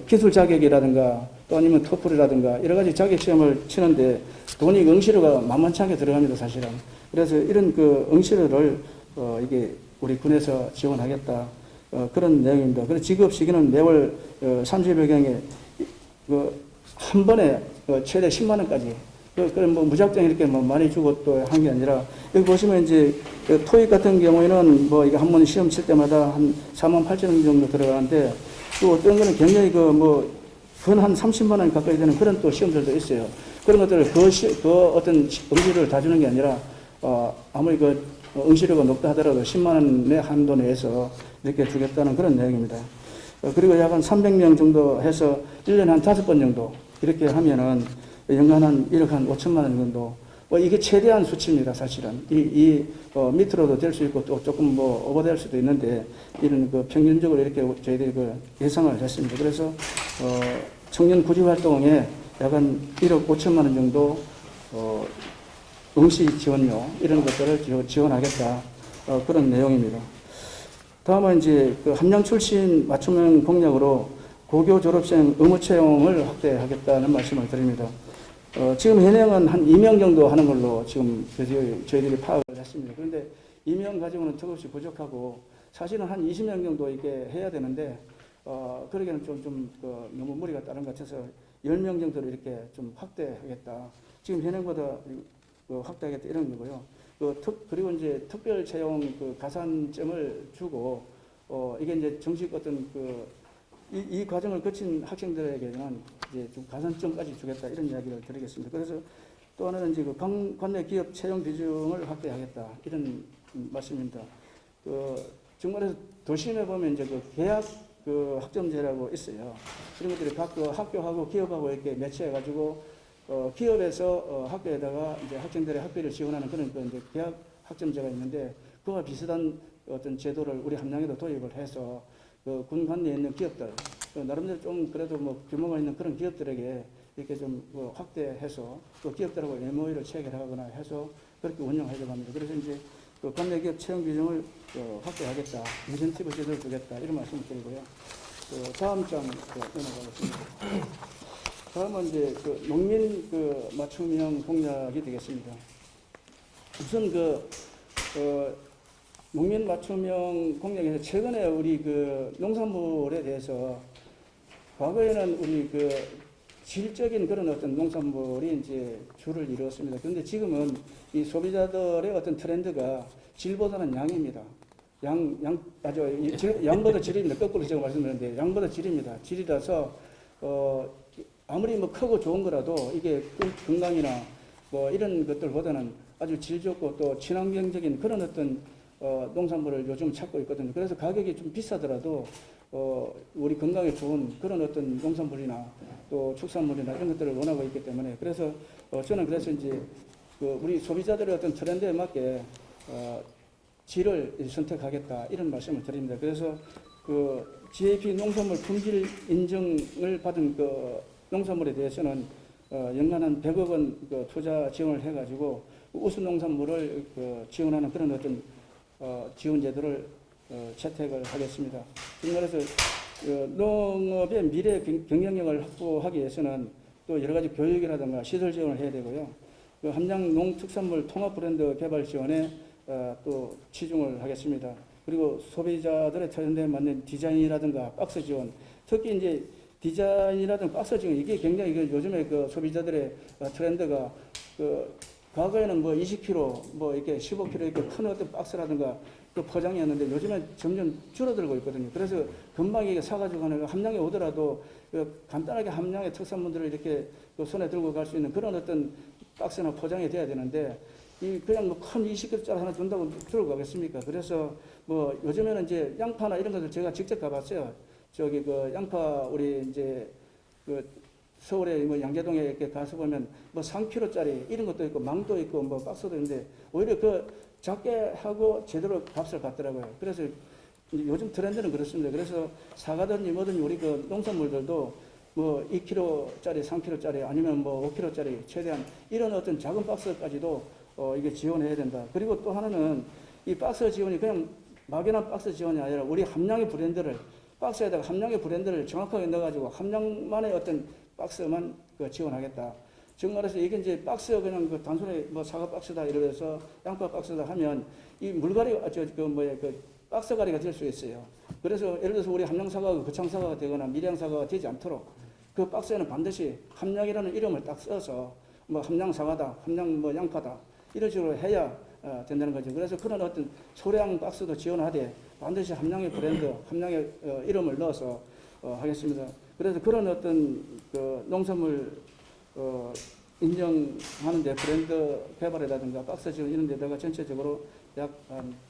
기술 자격이라든가 또 아니면 토플이라든가 여러 가지 자격 시험을 치는데 돈이 응시료가 만만찮게 들어갑니다, 사실은. 그래서 이런 응시료를 이게 우리 군에서 지원하겠다. 그런 내용입니다. 그래서 지급 시기는 매월 30여 경에 한 번에 최대 10만 원까지. 무작정 이렇게 많이 주고 또 한 게 아니라, 여기 보시면 이제 토익 같은 경우에는 이게 한 번 시험 칠 때마다 한 4만 8천 원 정도 들어가는데, 또 어떤 거는 굉장히 건 한 30만 원 가까이 되는 그런 또 시험들도 있어요. 그런 것들을 어떤 응시료를 다 주는 게 아니라, 아무리 응시료가 높다 하더라도 10만 원의 한도 내에서 이렇게 주겠다는 그런 내용입니다. 그리고 약 한 300명 정도 해서 1년에 한 5번 정도 이렇게 하면은 연간 한 1억 한 5천만 원 정도. 이게 최대한 수치입니다, 사실은. 밑으로도 될 수 있고 또 조금 오버될 수도 있는데 이런 평균적으로 이렇게 저희들이 예상을 했습니다. 그래서 청년 구직 활동에 약 한 1억 5천만 원 정도 응시 지원료 이런 것들을 지원하겠다. 그런 내용입니다. 다음은 이제 함양 출신 맞춤형 공약으로 고교 졸업생 의무 채용을 확대하겠다는 말씀을 드립니다. 지금 현행은 한 2명 정도 하는 걸로 지금 저희들이 파악을 했습니다. 그런데 2명 가지고는 턱없이 부족하고 사실은 한 20명 정도 이렇게 해야 되는데 그러기에는 좀 너무 무리가 따른 것 같아서 10명 정도로 이렇게 좀 확대하겠다. 지금 현행보다 확대하겠다 이런 거고요. 그리고 이제 특별 채용 가산점을 주고 이게 이제 정식 어떤 이 과정을 거친 학생들에게는 이제 좀 가산점까지 주겠다 이런 이야기를 드리겠습니다. 그래서 또 하나는 이제 관내 기업 채용 비중을 확대하겠다 이런 말씀입니다. 정말에서 도심에 보면 이제 계약 학점제라고 있어요. 이런 것들이 각 학교하고 기업하고 이렇게 매치해가지고 기업에서 학교에다가 이제 학생들의 학비를 지원하는 그런 이제 계약 학점제가 있는데 그와 비슷한 어떤 제도를 우리 함양에도 도입을 해서 군 관내에 있는 기업들, 나름대로 좀 그래도 규모가 있는 그런 기업들에게 이렇게 좀 확대해서 또 기업들하고 MOU를 체결하거나 해서 그렇게 운영하려고 합니다. 그래서 이제 관내 기업 채용 비중을 확대하겠다, 인센티브 제도를 주겠다 이런 말씀을 드리고요. 다음 장 넘어가겠습니다. 다음은 이제 농민 맞춤형 공약이 되겠습니다. 우선 농민 맞춤형 공약에서 최근에 우리 농산물에 대해서 과거에는 우리 질적인 그런 어떤 농산물이 이제 주를 이루었습니다. 그런데 지금은 이 소비자들의 어떤 트렌드가 질보다는 양입니다. 양보다 질입니다. 거꾸로 제가 말씀드렸는데, 양보다 질입니다. 질이라서, 아무리 크고 좋은 거라도 이게 건강이나 이런 것들보다는 아주 질 좋고 또 친환경적인 그런 어떤 농산물을 요즘 찾고 있거든요. 그래서 가격이 좀 비싸더라도 우리 건강에 좋은 그런 어떤 농산물이나 또 축산물이나 이런 것들을 원하고 있기 때문에, 그래서 저는 그래서 이제 우리 소비자들의 어떤 트렌드에 맞게 질을 선택하겠다 이런 말씀을 드립니다. 그래서 GAP 농산물 품질 인증을 받은 농산물에 대해서는 연간 한 100억 원 투자 지원을 해가지고 우수 농산물을 지원하는 그런 어떤 지원 제도를 채택을 하겠습니다. 그래서 농업의 미래 경영력을 확보하기 위해서는 또 여러 가지 교육이라든가 시설 지원을 해야 되고요. 함양 농특산물 통합 브랜드 개발 지원에 또 치중을 하겠습니다. 그리고 소비자들의 트렌드에 맞는 디자인이라든가 박스 지원, 특히 이제 디자인이라든가 박스 지원, 이게 굉장히 요즘에 소비자들의 트렌드가 과거에는 20kg, 이렇게 15kg 이렇게 큰 어떤 박스라든가 포장이었는데 요즘엔 점점 줄어들고 있거든요. 그래서 금방 이게 사가지고 가는 함양에 오더라도 간단하게 함양의 특산물들을 이렇게 손에 들고 갈 수 있는 그런 어떤 박스나 포장이 돼야 되는데, 그냥 큰 20kg짜리 하나 준다고 들고 가겠습니까? 그래서 요즘에는 이제 양파나 이런 것들 제가 직접 가봤어요. 저기 양파 우리 이제 서울에 양재동에 이렇게 가서 보면 3kg짜리 이런 것도 있고 망도 있고 박스도 있는데 오히려 작게 하고 제대로 값을 받더라고요. 그래서 요즘 트렌드는 그렇습니다. 그래서 사과든지 뭐든지 우리 농산물들도 2kg짜리, 3kg짜리 아니면 5kg짜리 최대한 이런 어떤 작은 박스까지도 이게 지원해야 된다. 그리고 또 하나는 이 박스 지원이 그냥 막연한 박스 지원이 아니라 우리 함량의 브랜드를 박스에다가 함량의 브랜드를 정확하게 넣어가지고 함량만의 어떤 박스만 지원하겠다. 즉 말해서 이게 이제 박스 그냥 단순히 사과 박스다 이래서 양파 박스다 하면 이 물갈이 박스갈이가 될 수 있어요. 그래서 예를 들어서 우리 함량 사과가 거창 사과가 되거나 밀양 사과가 되지 않도록 그 박스에는 반드시 함량이라는 이름을 딱 써서 함량 사과다, 함량 양파다 이런 식으로 해야 된다는 거죠. 그래서 그런 어떤 소량 박스도 지원하되 반드시 함량의 브랜드, 함량의 이름을 넣어서 하겠습니다. 그래서 그런 어떤 농산물 인정하는데 브랜드 개발이라든가 박스 지원 이런 데다가 전체적으로 약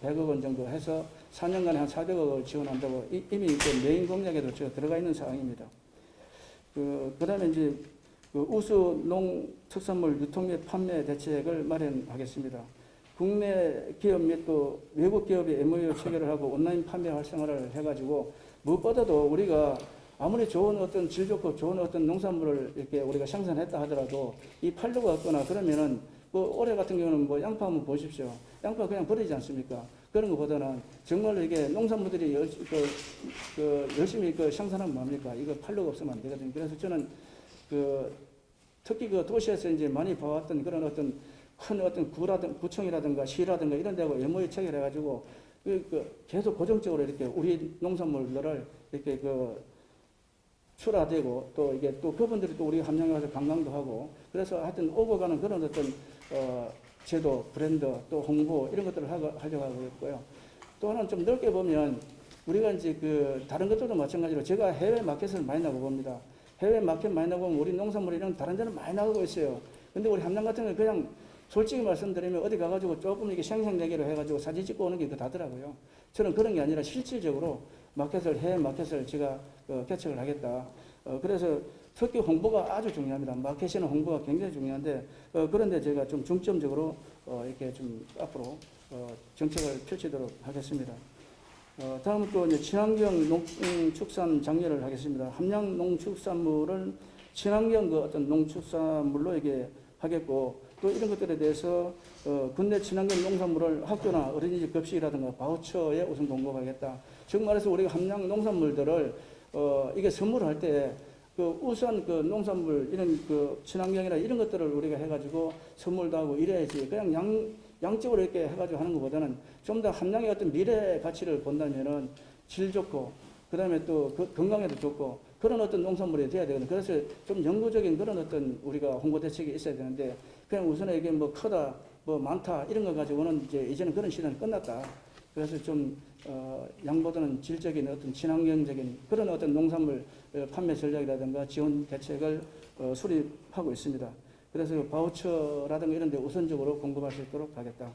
100억 원 정도 해서 4년간에 한 400억을 지원한다고 이미 메인 공약에도 들어가 있는 사항입니다. 그 다음에 이제 우수 농특산물 유통 및 판매 대책을 마련하겠습니다. 국내 기업 및 또 외국 기업이 MOU 체결을 하고 온라인 판매 활성화를 해가지고 무엇보다도 우리가 아무리 좋은 어떤 질 좋고 좋은 어떤 농산물을 이렇게 우리가 생산했다 하더라도 이 팔려고 왔거나 그러면은 올해 같은 경우는 양파 한번 보십시오. 양파 그냥 버리지 않습니까? 그런 것보다는 정말로 이게 농산물들이 열심히 생산하면 뭡니까? 이거 팔려고 없으면 안 되거든요. 그래서 저는 특히 도시에서 이제 많이 봐왔던 그런 어떤 큰 어떤 구청이라든가 시라든가 이런 데하고 MOU 체결해가지고 계속 고정적으로 이렇게 우리 농산물들을 이렇게 출하되고 또 이게 또 그분들이 또 우리 함양에 와서 관광도 하고 그래서 하여튼 오고 가는 그런 어떤 제도, 브랜드 또 홍보 이런 것들을 하려고 하고 있고요. 또 하나는 좀 넓게 보면 우리가 이제 다른 것들도 마찬가지로 제가 해외 마켓을 많이 나가고 봅니다. 해외 마켓 많이 나가면 우리 농산물이 이런 다른 데는 많이 나가고 있어요. 근데 우리 함양 같은 경우는 그냥 솔직히 말씀드리면 어디 가가지고 조금 이게 생생내기로 해가지고 사진 찍고 오는 게 다더라고요. 저는 그런 게 아니라 실질적으로 해외 마켓을 제가 개척을 하겠다. 그래서 특히 홍보가 아주 중요합니다. 마켓에는 홍보가 굉장히 중요한데, 그런데 제가 좀 중점적으로 이렇게 좀 앞으로 정책을 펼치도록 하겠습니다. 다음은 또 이제 친환경 농축산 장려를 하겠습니다. 함양 농축산물을 친환경 어떤 농축산물로 이게 하겠고, 또 이런 것들에 대해서 국내 친환경 농산물을 학교나 어린이집 급식이라든가 바우처에 우선 공급하겠다. 즉 말해서 우리가 함양 농산물들을 이게 선물할 때 그 우수한 그 농산물 이런 그 친환경이나 이런 것들을 우리가 해가지고 선물도 하고 이래야지 그냥 양적으로 이렇게 해가지고 하는 것보다는 좀 더 함량의 어떤 미래 가치를 본다면은 질 좋고 그다음에 또 그 건강에도 좋고 그런 어떤 농산물이 돼야 되거든요. 그래서 좀 영구적인 그런 어떤 우리가 홍보 대책이 있어야 되는데 그냥 우선에 이게 뭐 크다 뭐 많다 이런 거 가지고는 이제는 그런 시대는 끝났다. 그래서 좀 양보다는 질적인 어떤 친환경적인 그런 어떤 농산물 판매 전략이라든가 지원 대책을 수립하고 있습니다. 그래서 바우처라든가 이런 데 우선적으로 공급할 수 있도록 하겠다.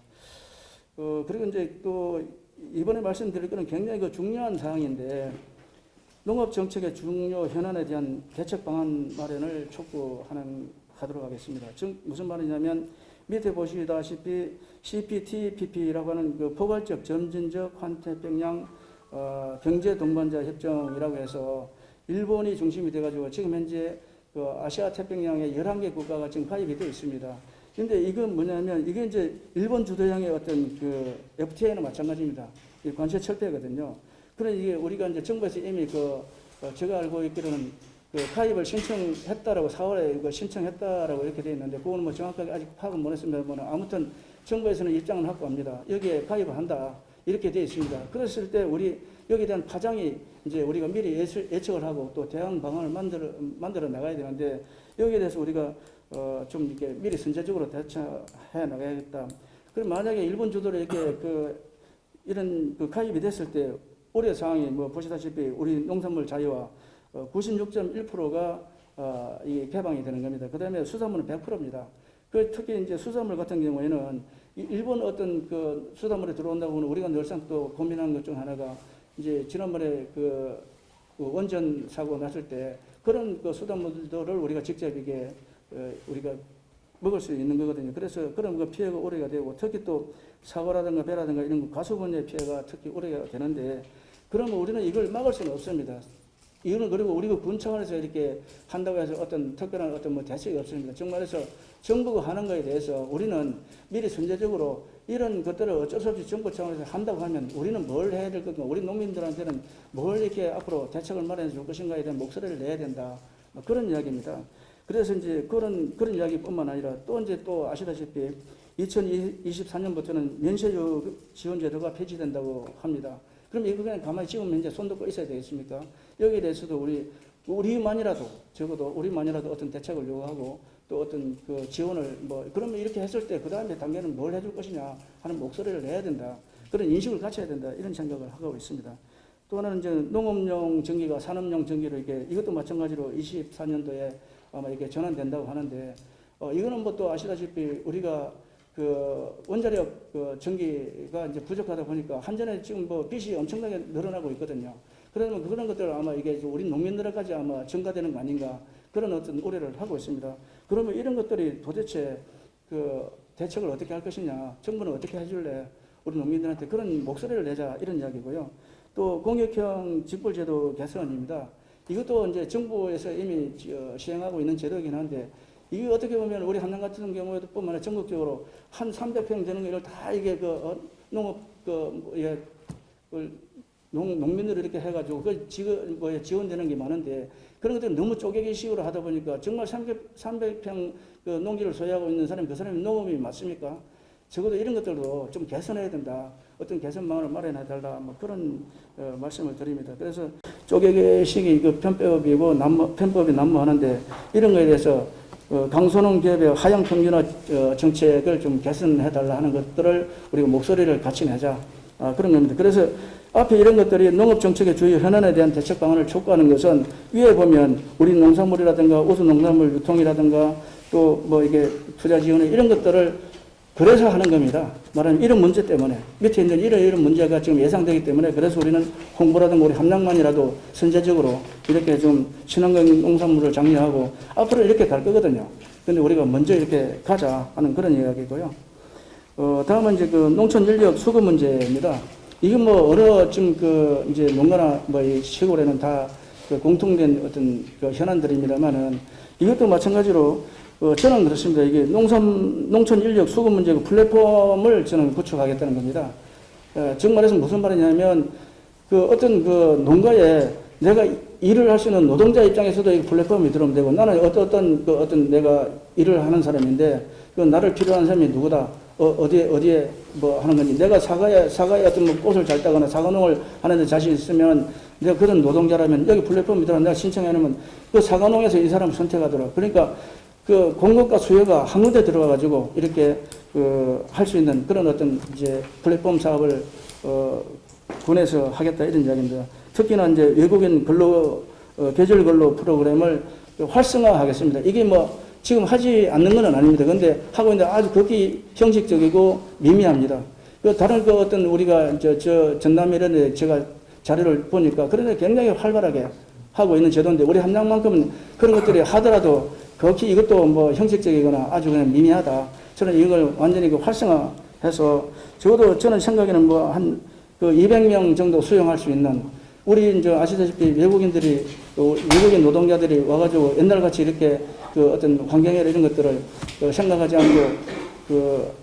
그리고 이제 또 이번에 말씀드릴 거는 굉장히 그 중요한 사항인데 농업 정책의 중요 현안에 대한 대책 방안 마련을 촉구하도록 하겠습니다. 즉 무슨 말이냐면 밑에 보시다시피 CPTPP라고 하는 그 포괄적 점진적 환태평양 경제 동반자 협정이라고 해서 일본이 중심이 돼가지고 지금 현재 그 아시아 태평양의 11개 국가가 지금 가입이 되어 있습니다. 근데 이건 뭐냐면 이게 이제 일본 주도형의 어떤 그 FTA는 마찬가지입니다. 이 관세 철폐거든요. 그래 이게 우리가 이제 정부에서 이미 제가 알고 있기로는 그 가입을 신청했다라고 4월에 그 신청했다라고 이렇게 되어 있는데 그거는 뭐 정확하게 아직 파악은 못했습니다만 아무튼 정부에서는 입장을 확보합니다. 여기에 가입을 한다 이렇게 되어 있습니다. 그랬을 때 우리 여기에 대한 파장이 이제 우리가 미리 예측을 하고 또 대응 방안을 만들어 나가야 되는데 여기에 대해서 우리가 좀 이렇게 미리 선제적으로 대처해 나가야겠다. 그럼 만약에 일본 주도로 이렇게 이런 가입이 됐을 때 우려 사항이 뭐 보시다시피 우리 농산물 자유화 96.1%가 이게 개방이 되는 겁니다. 그 다음에 수산물은 100%입니다. 특히 이제 수산물 같은 경우에는 일본 어떤 그 수산물이 들어온다고 하면 우리가 늘상 또 고민하는 것 중 하나가 이제 지난번에 그 원전 사고 났을 때 그런 그 수산물들을 우리가 직접 이게 우리가 먹을 수 있는 거거든요. 그래서 그런 그 피해가 우려가 되고 특히 또 사과라든가 배라든가 이런 가수분해 피해가 특히 우려가 되는데 그러면 우리는 이걸 막을 수는 없습니다. 이거는 그리고 우리가 군 차원에서 이렇게 한다고 해서 어떤 특별한 어떤 뭐 대책이 없습니다. 정말해서 정부가 하는 거에 대해서 우리는 미리 선제적으로 이런 것들을 어쩔 수 없이 정부 차원에서 한다고 하면 우리는 뭘 해야 될 건가, 우리 농민들한테는 뭘 이렇게 앞으로 대책을 마련해 줄 것인가에 대한 목소리를 내야 된다. 그런 이야기입니다. 그래서 이제 그런 이야기뿐만 아니라 또 이제 또 아시다시피 2024년부터는 면세유 지원 제도가 폐지된다고 합니다. 그럼 이거 그냥 가만히 찍으면 이제 손 놓고 있어야 되겠습니까? 여기에 대해서도 우리만이라도 적어도 우리만이라도 어떤 대책을 요구하고 또 어떤 그 지원을 그러면 이렇게 했을 때 그 다음에 단계는 뭘 해줄 것이냐 하는 목소리를 내야 된다. 그런 인식을 갖춰야 된다. 이런 생각을 하고 있습니다. 또 하나는 이제 농업용 전기가 산업용 전기로 이것도 마찬가지로 24년도에 아마 이게 전환된다고 하는데 이거는 뭐 또 아시다시피 우리가 그 원자력 전기가 이제 부족하다 보니까 한전에 지금 빚이 엄청나게 늘어나고 있거든요. 그러면 그런 것들 아마 이게 우리 농민들까지 아마 증가되는 거 아닌가 그런 어떤 우려를 하고 있습니다. 그러면 이런 것들이 도대체 대책을 어떻게 할 것이냐, 정부는 어떻게 해줄래, 우리 농민들한테 그런 목소리를 내자 이런 이야기고요. 또 공익형 직불제도 개선입니다. 이것도 이제 정부에서 이미 시행하고 있는 제도이긴 한데 이게 어떻게 보면 우리 한남 같은 경우에도 뿐만 아니라 전국적으로 한 300평 되는 걸 다 이게 농업 농민들을 이렇게 해가지고 지원되는 게 많은데 그런 것들은 너무 쪼개기 식으로 하다 보니까 정말 300평 농지를 소유하고 있는 사람이 그 사람이 농업이 맞습니까? 적어도 이런 것들도 좀 개선해야 된다. 어떤 개선망을 마련해 달라. 그런 말씀을 드립니다. 그래서 쪼개기식이 편법이고 편법이 난무하는데 이런 거에 대해서 강소농 기업의 하향 평준화 정책을 좀 개선해 달라 하는 것들을 우리가 목소리를 같이 내자. 그런 겁니다. 그래서 앞에 이런 것들이 농업 정책의 주요 현안에 대한 대책 방안을 촉구하는 것은 위에 보면 우리 농산물이라든가 우수 농산물 유통이라든가 또 이게 투자 지원 이런 것들을 그래서 하는 겁니다. 말하면 이런 문제 때문에 밑에 있는 이런 문제가 지금 예상되기 때문에 그래서 우리는 홍보라든가 우리 함량만이라도 선제적으로 이렇게 좀 친환경 농산물을 장려하고 앞으로 이렇게 갈 거거든요. 근데 우리가 먼저 이렇게 가자 하는 그런 이야기고요. 다음은 이제 농촌 인력 수급 문제입니다. 이게 지금 이제 농가나 이 시골에는 다 공통된 어떤 현안들입니다만은 이것도 마찬가지로 저는 그렇습니다. 이게 농촌 인력 수급 문제 플랫폼을 저는 구축하겠다는 겁니다. 정말해서 무슨 말이냐면 어떤 농가에 내가 일을 할 수 있는 노동자 입장에서도 이 플랫폼이 들어오면 되고, 나는 어떤 내가 일을 하는 사람인데, 그 나를 필요한 사람이 누구다? 어디에 뭐 하는 건지. 내가 사과에 어떤 뭐 꽃을 잘 따거나 사과농을 하는데 자신 있으면, 내가 그런 노동자라면 여기 플랫폼이 들어와 내가 신청해 놓으면 그 사과농에서 이 사람을 선택하더라. 그러니까 그 공급과 수요가 한 군데 들어와가지고 이렇게 할 수 있는 그런 어떤 이제 플랫폼 사업을 군에서 하겠다 이런 이야기입니다. 특히나 이제 외국인 계절 근로 프로그램을 활성화하겠습니다. 이게 뭐 지금 하지 않는 건 아닙니다. 그런데 하고 있는데 아주 극히 형식적이고 미미합니다. 다른 어떤 우리가 저 전남 이런 데 제가 자료를 보니까 그런데 굉장히 활발하게 하고 있는 제도인데 우리 함량만큼은 그런 것들이 하더라도 극히 이것도 뭐 형식적이거나 아주 그냥 미미하다. 저는 이걸 완전히 활성화해서 적어도 저는 생각에는 뭐 한 200명 정도 수용할 수 있는 우리 이제 아시다시피 외국인 노동자들이 와가지고 옛날같이 이렇게 어떤 환경이나 이런 것들을 생각하지 않고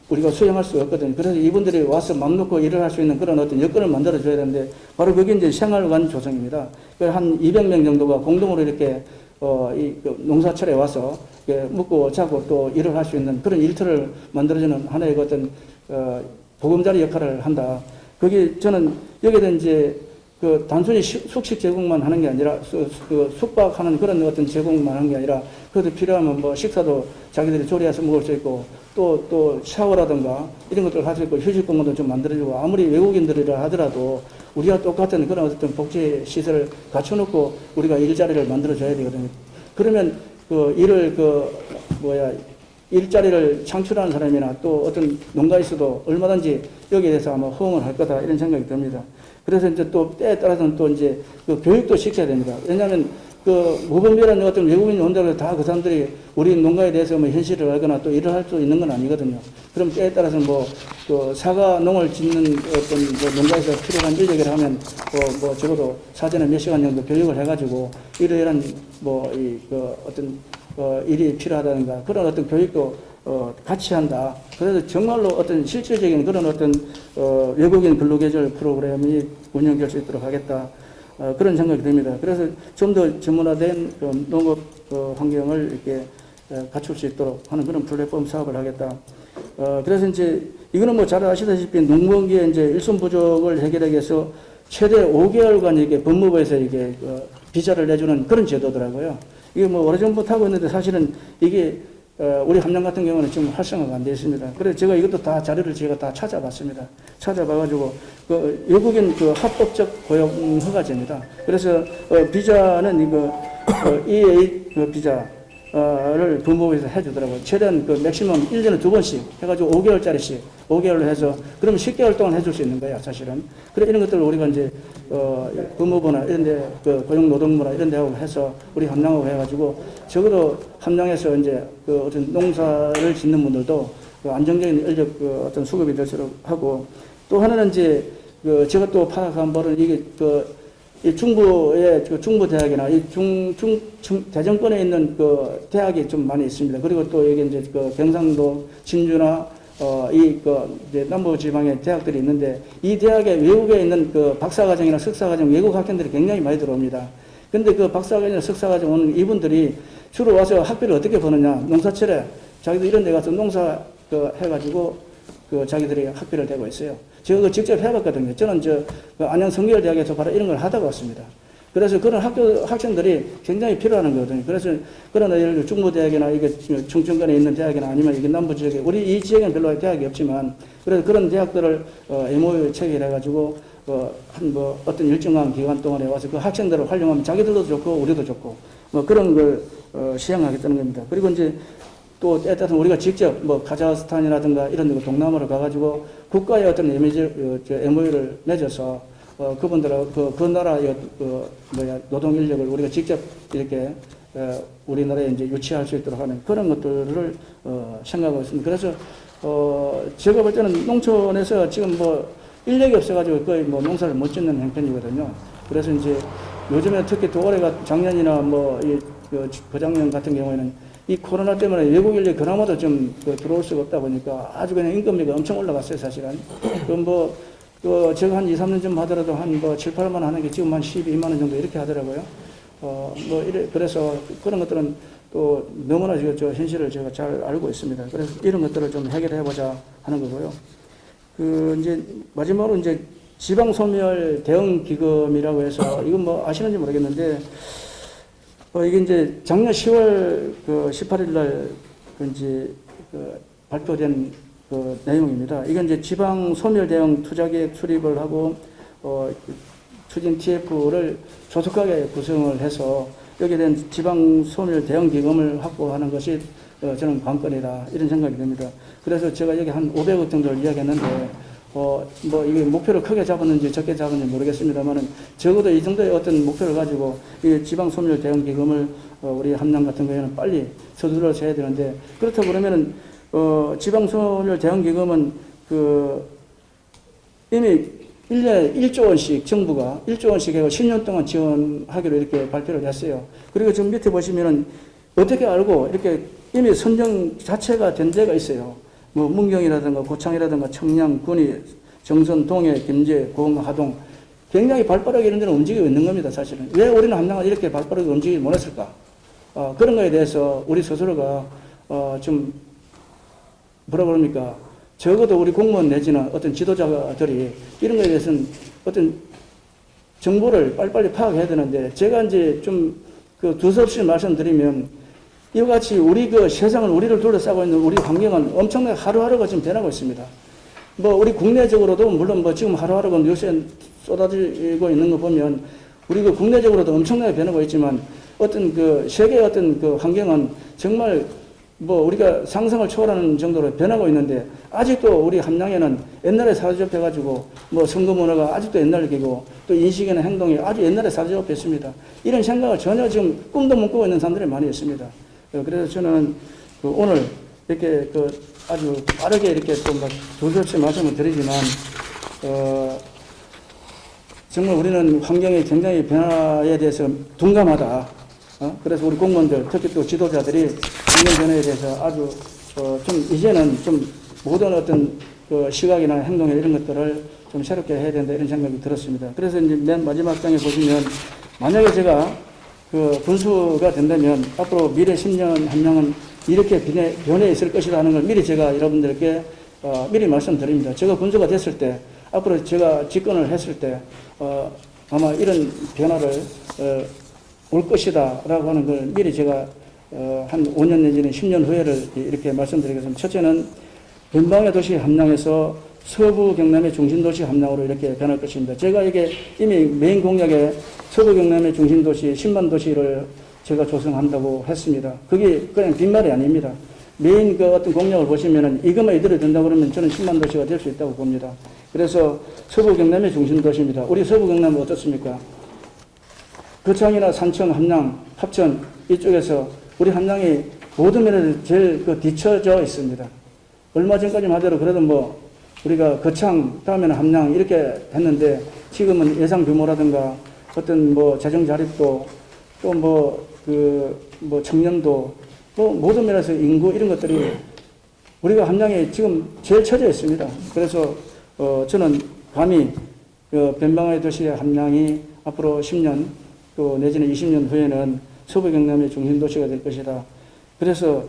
우리가 수용할 수 없거든요. 그래서 이분들이 와서 맘 놓고 일을 할 수 있는 그런 어떤 여건을 만들어줘야 되는데 바로 그게 이제 생활관 조성입니다. 한 200명 정도가 공동으로 이렇게 농사철에 와서 묵고 자고 또 일을 할 수 있는 그런 일터를 만들어주는 하나의 어떤 보금자리 역할을 한다. 그게 저는 여기에 이제 단순히 숙식 제공만 하는 게 아니라 숙박하는 그런 어떤 제공만 하는 게 아니라 그것도 필요하면 뭐 식사도 자기들이 조리해서 먹을 수 있고 또 샤워라든가 이런 것들을 할 수 있고 휴식 공간도 좀 만들어주고 아무리 외국인들이라 하더라도 우리와 똑같은 그런 어떤 복지 시설을 갖춰놓고 우리가 일자리를 만들어줘야 되거든요. 그러면 일자리를 창출하는 사람이나 또 어떤 농가에서도 얼마든지 여기에 대해서 아마 호응을 할 거다 이런 생각이 듭니다. 그래서 이제 또 때에 따라서는 또 이제 교육도 시켜야 됩니다. 왜냐하면 무분별한 어떤 외국인 온다고 다 그 사람들이 우리 농가에 대해서 뭐 현실을 알거나 또 일을 할 수 있는 건 아니거든요. 그럼 때에 따라서는 사과농을 짓는 어떤 농가에서 필요한 인력을 하면 적어도 사전에 몇 시간 정도 교육을 해가지고 이러이러한 일이 필요하다든가 그런 어떤 교육도 같이 한다. 그래서 정말로 어떤 실질적인 그런 어떤 외국인 근로계절 프로그램이 운영될 수 있도록 하겠다. 그런 생각이 듭니다. 그래서 좀 더 전문화된 농업 환경을 이렇게 갖출 수 있도록 하는 그런 플랫폼 사업을 하겠다. 그래서 이제 이거는 뭐 잘 아시다시피 농번기에 이제 일손 부족을 해결하기 위해서 최대 5개월간 이게 법무부에서 이게 비자를 내주는 그런 제도더라고요. 이게 뭐 오래전부터 하고 있는데 사실은 이게 우리 함량 같은 경우는 지금 활성화가 안 되어 있습니다. 그래서 제가 이것도 다 자료를 제가 다 찾아봤습니다. 찾아봐가지고 외국인 합법적 고용 허가제입니다. 그래서 비자는 EA 비자를 법무부에서 해주더라고요. 최대한 맥시멈 1년에 2번씩 해가지고 5개월짜리씩 5개월로 해서 그러면 10개월 동안 해줄 수 있는 거야 사실은. 그래 이런 것들을 우리가 이제 법무부나 이런데 고용노동부나 이런데 하고 해서 우리 함량하고 해가지고 적어도 함량에서 이제 어떤 농사를 짓는 분들도 안정적인 인력 어떤 수급이 될 수 있도록 하고 또 하나는 이제 제가 또 파악한 바로는 이게 이 중부의 중부대학이나 이 대정권에 있는 대학이 좀 많이 있습니다. 그리고 또 여기 이제 경상도 진주나 이제 남부 지방의 대학들이 있는데 이 대학에 외국에 있는 박사과정이나 석사과정 외국 학생들이 굉장히 많이 들어옵니다. 근데 박사과정이나 석사과정 오는 이분들이 주로 와서 학비를 어떻게 버느냐. 농사철에 자기들 이런 데 가서 농사 해가지고 자기들이 학비를 대고 있어요. 제가 그거 직접 해봤거든요. 저는 안양 성결대학에서 바로 이런 걸 하다가 왔습니다. 그래서 그런 학생들이 굉장히 필요한 거거든요. 그래서 그런 예를 들어 중부대학이나 이게 충청권에 있는 대학이나 아니면 이게 남부 지역에 우리 이 지역에는 별로 대학이 없지만 그래서 그런 대학들을 MOU 체결해가지고 어떤 일정한 기간 동안에 와서 그 학생들을 활용하면 자기들도 좋고 우리도 좋고 그런 걸 시행하겠다는 겁니다. 그리고 이제 또 때에 따라서 우리가 직접 카자흐스탄이라든가 이런 데 동남아로 가가지고 국가의 어떤 MOU를 맺어서 그분들하고 그 나라의 노동 인력을 우리가 직접 이렇게 우리나라에 이제 유치할 수 있도록 하는 그런 것들을 생각하고 있습니다. 그래서 제가 볼 때는 농촌에서 지금 인력이 없어가지고 거의 농사를 못 짓는 형편이거든요. 그래서 이제 요즘에 특히 또 올해가 작년이나 그작년 같은 경우에는 이 코로나 때문에 외국 인력이 그나마도 좀 들어올 수가 없다 보니까 아주 그냥 임금비가 엄청 올라갔어요, 사실은. 제가 한 2, 3년 전 하더라도 한 뭐 7, 8만 원 하는 게 지금 한 12만 원 정도 이렇게 하더라고요. 그래서 그런 것들은 또 너무나 저 현실을 제가 잘 알고 있습니다. 그래서 이런 것들을 좀 해결해 보자 하는 거고요. 이제 마지막으로 이제 지방소멸 대응 기금이라고 해서 이건 뭐 아시는지 모르겠는데 이게 이제 작년 10월 18일 날 이제 발표된 내용입니다. 이건 이제 지방소멸 대응 투자계획 수립을 하고 추진 TF를 조속하게 구성을 해서 여기에 대한 지방소멸 대응 기금을 확보하는 것이 저는 관건이다 이런 생각이 듭니다. 그래서 제가 여기 한 500억 정도를 이야기했는데 이게 목표를 크게 잡았는지 적게 잡았는지 모르겠습니다만은 적어도 이 정도의 어떤 목표를 가지고 이 지방소멸 대응 기금을 우리 함양 같은 경우에는 빨리 서둘러서 해야 되는데 그렇다고 그러면은 지방소멸 대응 기금은 이미 1년에 1조 원씩 정부가 1조 원씩 해서 10년 동안 지원하기로 이렇게 발표를 했어요. 그리고 지금 밑에 보시면은 어떻게 알고 이렇게 이미 선정 자체가 된 데가 있어요. 뭐 문경이라든가 고창이라든가 청량, 군위, 정선, 동해, 김제, 고흥, 하동 굉장히 발빠르게 이런 데는 움직이고 있는 겁니다. 사실은 왜 우리는 함양을 이렇게 발빠르게 움직이지 못했을까? 그런 거에 대해서 우리 스스로가 좀 뭐라 그럽니까? 적어도 우리 공무원 내지는 어떤 지도자들이 이런 거에 대해서는 어떤 정보를 빨리빨리 파악해야 되는데 제가 이제 좀 두서없이 말씀드리면 이와 같이 우리 세상을 우리를 둘러싸고 있는 우리 환경은 엄청나게 하루하루가 지금 변하고 있습니다. 우리 국내적으로도 물론 지금 하루하루가 뉴스에 쏟아지고 있는 거 보면 우리 국내적으로도 엄청나게 변하고 있지만 어떤 세계의 어떤 환경은 정말 우리가 상상을 초월하는 정도로 변하고 있는데 아직도 우리 함양에는 옛날에 사로잡혀가지고 선거 문화가 아직도 옛날이고 또 인식이나 행동이 아주 옛날에 사로잡혀 있습니다. 이런 생각을 전혀 지금 꿈도 못 꾸고 있는 사람들이 많이 있습니다. 그래서 저는 오늘 이렇게 아주 빠르게 이렇게 또 두서없이 말씀을 드리지만 정말 우리는 환경의 굉장히 변화에 대해서 둔감하다. 그래서 우리 공무원들 특히 또 지도자들이 환경 변화에 대해서 아주 좀 이제는 좀 모든 어떤 시각이나 행동이나 이런 것들을 좀 새롭게 해야 된다 이런 생각이 들었습니다. 그래서 이제 맨 마지막 장에 보시면 만약에 제가 군수가 된다면 앞으로 미래 10년 함양은 이렇게 변해 있을 것이다 하는 걸 미리 제가 여러분들께 미리 말씀드립니다. 제가 군수가 됐을 때 앞으로 제가 집권을 했을 때 아마 이런 변화를 올 것이다 라고 하는 걸 미리 제가 한 5년 내지는 10년 후에를 이렇게 말씀드리겠습니다. 첫째는 변방의 도시 함양에서 서부 경남의 중심도시 함양으로 이렇게 변할 것입니다. 제가 이게 이미 메인 공약에 서부 경남의 중심도시 10만 도시를 제가 조성한다고 했습니다. 그게 그냥 빈말이 아닙니다. 메인 어떤 공약을 보시면은 이것만 이대로 된다고 그러면 저는 10만 도시가 될 수 있다고 봅니다. 그래서 서부 경남의 중심도시입니다. 우리 서부 경남은 어떻습니까? 거창이나 산청, 함양, 합천 이쪽에서 우리 함양이 모든 면에서 제일 뒤처져 있습니다. 얼마 전까지만 하더라도 그래도 우리가 거창 다음에는 함양 이렇게 했는데 지금은 예상 규모라든가 어떤 재정 자립도 또 청년도 모든 면에서 인구 이런 것들이 우리가 함양에 지금 제일 처져 있습니다. 그래서 저는 감히 변방의 도시의 함양이 앞으로 10년 또 내지는 20년 후에는 서부 경남의 중심도시가 될 것이다. 그래서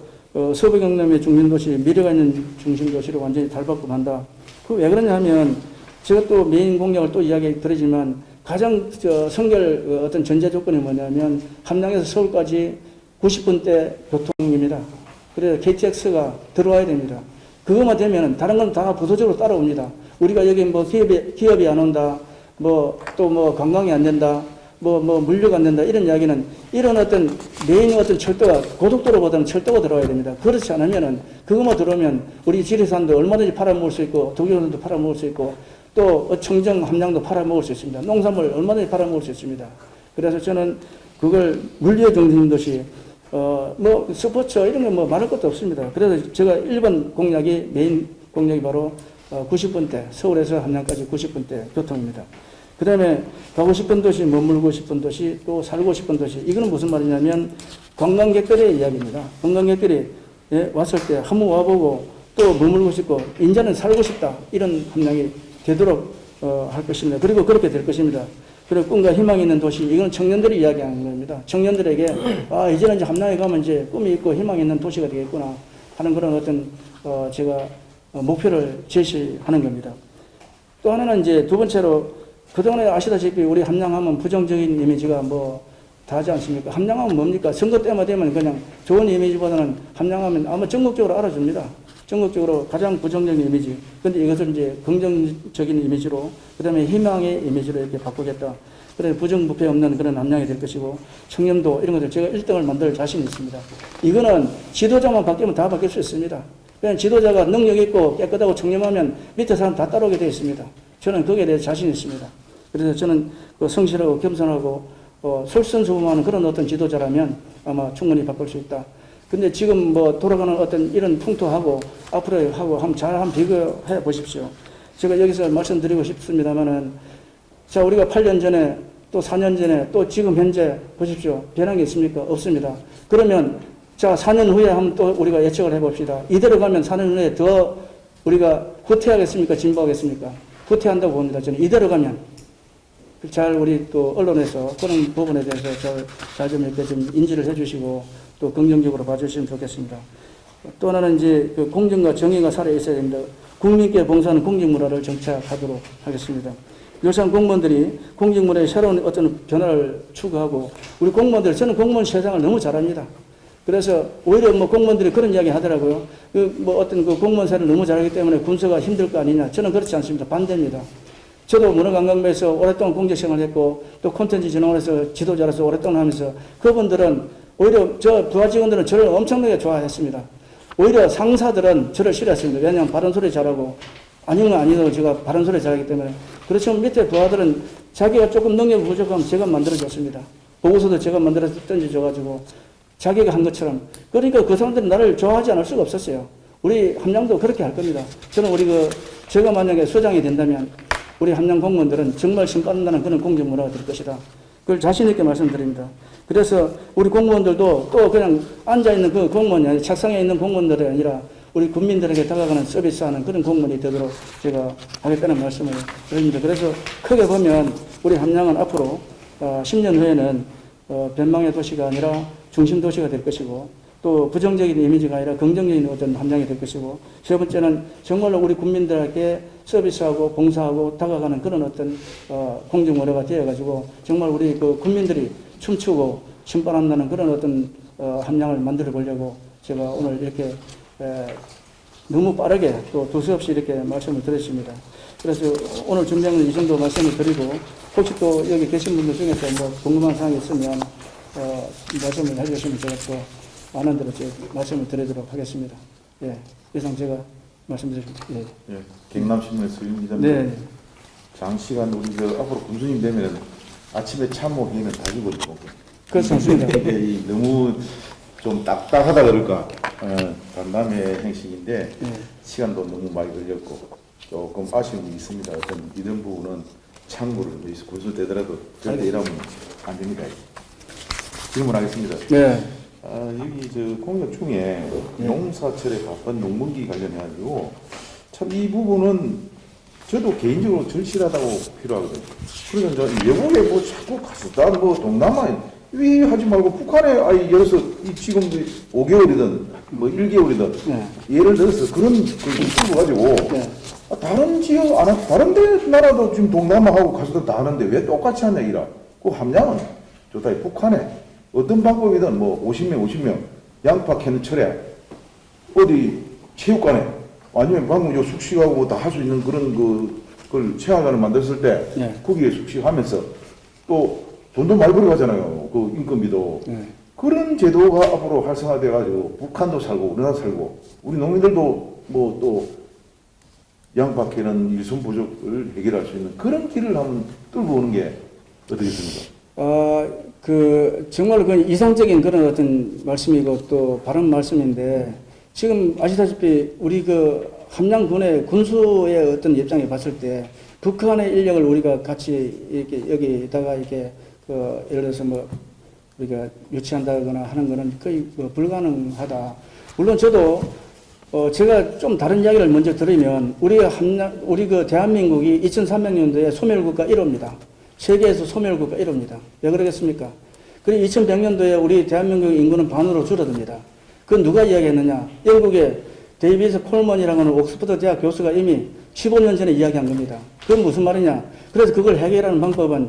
서부 경남의 중심도시, 미래가 있는 중심도시로 완전히 달바꾸고 간다. 왜 그러냐 하면 제가 또 메인 공약을 또 이야기 드리지만 가장 선결 어떤 전제 조건이 뭐냐면 함양에서 서울까지 90분대 교통입니다. 그래서 KTX가 들어와야 됩니다. 그것만 되면 다른 건 다 부수적으로 따라옵니다. 우리가 여기 기업이 안 온다, 또 관광이 안 된다, 물류가 안 된다, 이런 이야기는 이런 어떤 메인 어떤 철도가 고속도로보다는 철도가 들어와야 됩니다. 그렇지 않으면은 그것만 들어오면 우리 지리산도 얼마든지 팔아먹을 수 있고 독일산도 팔아먹을 수 있고 또 청정 함양도 팔아먹을 수 있습니다. 농산물 얼마든지 팔아먹을 수 있습니다. 그래서 저는 그걸 물류의 중심도시, 스포츠 이런 거 말할 것도 없습니다. 그래서 제가 1번 공약이 메인 공약이 바로 90분대, 서울에서 함양까지 90분대 교통입니다. 그 다음에 가고 싶은 도시, 머물고 싶은 도시, 또 살고 싶은 도시. 이거는 무슨 말이냐면 관광객들의 이야기입니다. 관광객들이 왔을 때 한번 와보고 또 머물고 싶고 이제는 살고 싶다. 이런 함양이 되도록 할 것입니다. 그리고 그렇게 될 것입니다. 그리고 꿈과 희망이 있는 도시, 이건 청년들이 이야기하는 겁니다. 청년들에게, 이제는 이제 함양에 가면 이제 꿈이 있고 희망이 있는 도시가 되겠구나 하는 그런 어떤, 제가 목표를 제시하는 겁니다. 또 하나는 이제 두 번째로, 그동안에 아시다시피 우리 함양하면 부정적인 이미지가 다 하지 않습니까? 함양하면 뭡니까? 선거 때만 되면 그냥 좋은 이미지보다는 함양하면 아마 전국적으로 알아줍니다. 전국적으로 가장 부정적인 이미지. 근데 이것을 이제 긍정적인 이미지로, 그 다음에 희망의 이미지로 이렇게 바꾸겠다. 그래서 부정부패 없는 그런 함양이 될 것이고, 청렴도 이런 것들 제가 1등을 만들 자신이 있습니다. 이거는 지도자만 바뀌면 다 바뀔 수 있습니다. 그냥 지도자가 능력 있고 깨끗하고 청렴하면 밑에 사람 다 따라오게 되어 있습니다. 저는 거기에 대해 자신이 있습니다. 그래서 저는 성실하고 겸손하고 솔선수범하는 그런 어떤 지도자라면 아마 충분히 바꿀 수 있다. 근데 지금 돌아가는 어떤 이런 풍토하고 앞으로 하고 한번 비교해 보십시오. 제가 여기서 말씀드리고 싶습니다만은, 자, 우리가 8년 전에 또 4년 전에 또 지금 현재 보십시오. 변한 게 있습니까? 없습니다. 그러면 자, 4년 후에 한번 또 우리가 예측을 해 봅시다. 이대로 가면 4년 후에 더 우리가 후퇴하겠습니까? 진보하겠습니까? 후퇴한다고 봅니다. 저는 이대로 가면. 잘 우리 또 언론에서 그런 부분에 대해서 잘 좀 이렇게 좀 인지를 해 주시고 또 긍정적으로 봐주시면 좋겠습니다. 또 하나는 이제 그 공정과 정의가 살아있어야 됩니다. 국민께 봉사하는 공직문화를 정착하도록 하겠습니다. 요즘 공무원들이 공직문화의 새로운 어떤 변화를 추구하고, 우리 공무원들, 저는 공무원 세상을 너무 잘합니다. 그래서 오히려 공무원들이 그런 이야기 하더라고요. 어떤 공무원 생활을 너무 잘하기 때문에 군수가 힘들 거 아니냐. 저는 그렇지 않습니다. 반대입니다. 저도 문화관광부에서 오랫동안 공직생활을 했고, 또 콘텐츠 진흥원에서 지도자로서 오랫동안 하면서, 그분들은 오히려 부하 직원들은 저를 엄청나게 좋아했습니다. 오히려 상사들은 저를 싫어했습니다. 왜냐하면 바른 소리 잘하고, 아니면 아니도 제가 바른 소리 잘하기 때문에. 그렇지만 밑에 부하들은 자기가 조금 능력이 부족하면 제가 만들어줬습니다. 보고서도 제가 만들어서 던져줘가지고 자기가 한 것처럼. 그러니까 그 사람들은 나를 좋아하지 않을 수가 없었어요. 우리 함양도 그렇게 할 겁니다. 저는 제가 만약에 수장이 된다면 우리 함양 공무원들은 정말 신받는다는 그런 공정문화가 될 것이다. 그걸 자신있게 말씀드립니다. 그래서 우리 공무원들도 또 그냥 앉아있는 그 공무원이 아니라, 책상에 있는 공무원들이 아니라 우리 국민들에게 다가가는 서비스하는 그런 공무원이 되도록 제가 하겠다는 말씀을 드립니다. 그래서 크게 보면 우리 함양은 앞으로 10년 후에는 변방의 도시가 아니라 중심 도시가 될 것이고, 또 부정적인 이미지가 아니라 긍정적인 어떤 함양이 될 것이고, 세 번째는 정말로 우리 국민들에게 서비스하고 봉사하고 다가가는 그런 어떤 공정문화가 되어가지고 정말 우리 그 국민들이 춤추고 신바람나는 그런 어떤 함양을 만들어 보려고 제가 오늘 이렇게 너무 빠르게 또 두서없이 이렇게 말씀을 드렸습니다. 그래서 오늘 준비한 건 이 정도 말씀을 드리고, 혹시 또 여기 계신 분들 중에서 궁금한 사항이 있으면 말씀을 해주시면 제가 또 아는 대로 제가 말씀을 드리도록 하겠습니다. 예, 이상 제가 말씀드립니다. 예. 예, 경남신문의 수임 기자입니다. 네. 장시간 우리 앞으로 군수님 되면 아침에 참모 회의는 다 죽어지고. 그렇지 않습니다. 이게 너무 좀 딱딱하다 그럴까, 단담의 행식인데 시간도 너무 많이 걸렸고 조금 아쉬움이 있습니다. 어떤 이런 부분은 참고를 군수 되더라도 절대 이러면 안 됩니다. 질문하겠습니다. 네. 여기 공약 중에 농사철에 바쁜 농번기 관련해가지고 참 이 부분은 저도 개인적으로 절실하다고 필요하거든요. 그러니까 외국에 자꾸 가서 동남아 왜 하지 말고 북한에 예를 들어서 지금 5개월이든 1개월이든 예를 들어서 그런 걸 가지고 다른 지역 다른 데 나라도 지금 동남아하고 가서도 다 하는데 왜 똑같이 하냐 이라. 그 함양은 좋다. 북한에 어떤 방법이든 50명 양파 캐는 철에 어디 체육관에 아니면 방금 숙식하고 다 할 수 있는 그런 그걸 체험관을 만들었을 때 거기에 숙식하면서 또 돈도 많이 벌어가잖아요. 그 인건비도. 그런 제도가 앞으로 활성화돼가지고 북한도 살고 우리나라 살고 우리 농민들도 또 양파 캐는 일손 부족을 해결할 수 있는 그런 길을 한번 뚫고 오는 게 어떻겠습니까? 정말 그 이상적인 그런 어떤 말씀이고 또 바른 말씀인데, 지금 아시다시피 우리 함양군의 군수의 어떤 입장에 봤을 때 북한의 인력을 우리가 같이 이렇게 여기다가 이렇게 예를 들어서 우리가 유치한다거나 하는 거는 거의 불가능하다. 물론 저도 제가 좀 다른 이야기를 먼저 드리면, 우리 그 대한민국이 2300년도에 소멸국가 1호입니다. 세계에서 소멸국가 1호입니다. 왜 그러겠습니까? 그리고 2100년도에 우리 대한민국 인구는 반으로 줄어듭니다. 그건 누가 이야기했느냐? 영국의 데이비스 콜먼이라고 하는 옥스퍼드 대학 교수가 이미 15년 전에 이야기한 겁니다. 그건 무슨 말이냐? 그래서 그걸 해결하는 방법은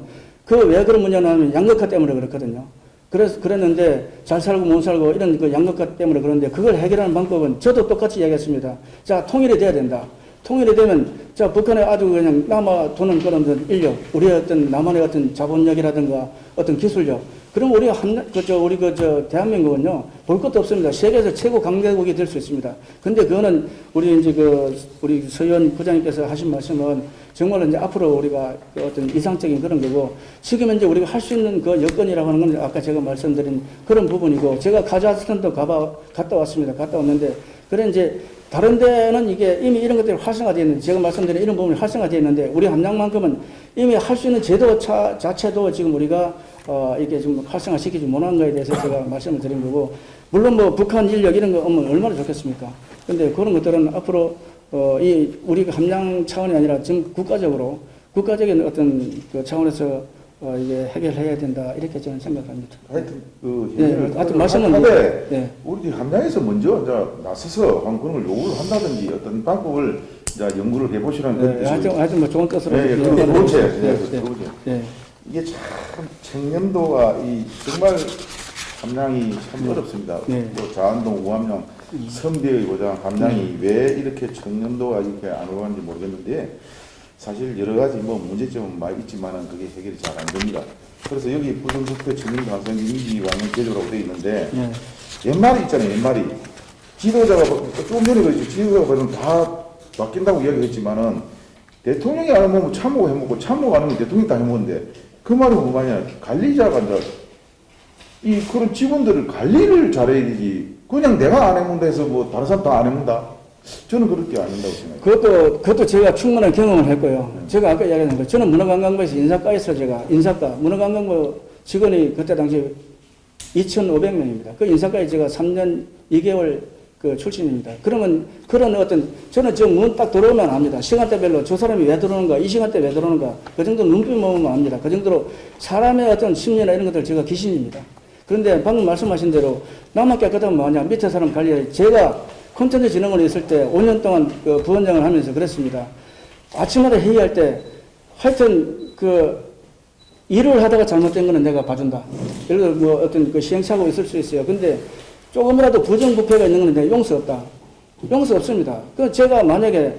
왜 그런 문제가 나오면 양극화 때문에 그렇거든요. 그래서 그랬는데 잘 살고 못 살고 이런 그 양극화 때문에 그런데 그걸 해결하는 방법은 저도 똑같이 이야기했습니다. 자, 통일이 돼야 된다. 통일이 되면 자, 북한에 아주 그냥 남아 도는 그런 인력, 우리의 어떤 남한의 어떤 자본력이라든가 어떤 기술력, 그럼 우리가 우리 대한민국은요, 볼 것도 없습니다. 세계에서 최고 강대국이 될 수 있습니다. 근데 그거는 우리 이제 우리 서의원 부장님께서 하신 말씀은 정말 이제 앞으로 우리가 어떤 이상적인 그런 거고, 지금 이제 우리가 할 수 있는 그 여건이라고 하는 건 아까 제가 말씀드린 그런 부분이고, 제가 카자흐스탄도 갔다 왔습니다. 갔다 왔는데, 그래 이제 다른 데는 이게 이미 이런 것들이 활성화되어 있는데, 제가 말씀드린 이런 부분이 활성화되어 있는데, 우리 함량만큼은 이미 할 수 있는 제도 자체도 지금 우리가 이게 좀 활성화시키지 못한 거에 대해서 제가 말씀을 드린 거고, 물론 뭐 북한 인력 이런 거 오면 얼마나 좋겠습니까? 근데 그런 것들은 앞으로 우리 함량 차원이 아니라 지금 국가적인 어떤 그 차원에서 이게 해결해야 된다, 이렇게 저는 생각합니다. 하여튼 하여튼 말씀은 하되 네. 우리 함량에서 먼저 이제 나서서 그런 걸 요구를 한다든지 어떤 방법을 이제 연구를 해보시라는 그런 뜻입니다. 하여튼 뭐 좋은 뜻으로. 네, 그렇죠. 네. 이게 참 청년도가 정말 함량이 참 어렵습니다. 네. 뭐 자안동, 우함령, 선비의 보장 함량이 왜 이렇게 청년도가 이렇게 안 오는지 모르겠는데, 사실 여러 가지 뭐 문제점은 많이 있지만은 그게 해결이 잘 안 됩니다. 그래서 여기 부정석표 청년 가성 인지 완전 제조라고 되어 있는데, 옛말이 있잖아요. 옛말이 지도자가 조금 전에 그랬죠. 지도자가 그러면 다 바뀐다고 이야기했지만은 대통령이 안 하면 참모가 해먹고 참모가 안 하면 대통령이 다 해먹는데, 그 말은 뭐 말이냐, 관리자가 이제 그런 직원들을 관리를 잘해야 되지, 그냥 내가 안 해먹는다 해서 뭐 다른 사람 다 안 해먹는다, 저는 그렇게 안 된다고 생각해요. 그것도 제가 충분한 경험을 했고요. 제가 아까 이야기한 거, 저는 문화관광부에서 인사과에서 문화관광부 직원이 그때 당시 2,500명입니다. 그 인사과에 제가 3년 2개월 그 출신입니다. 그러면 그런 저는 지금 문 딱 들어오면 압니다. 시간대별로 저 사람이 왜 들어오는가, 이 시간대 왜 들어오는가, 그 정도 눈빛 보면 압니다. 그 정도로 사람의 어떤 심리나 이런 것들 제가 귀신입니다. 그런데 방금 말씀하신 대로 남만 깨끗하면 뭐하냐, 밑에 사람 관리해. 제가 콘텐츠 진흥원에 있을 때 5년 동안 그 부원장을 하면서 그랬습니다. 아침마다 회의할 때 하여튼 일을 하다가 잘못된 거는 내가 봐준다. 예를 들어 뭐 어떤 시행착오가 있을 수 있어요. 근데 조금이라도 부정부패가 있는 건 내가 용서 없다. 용서 없습니다. 제가 만약에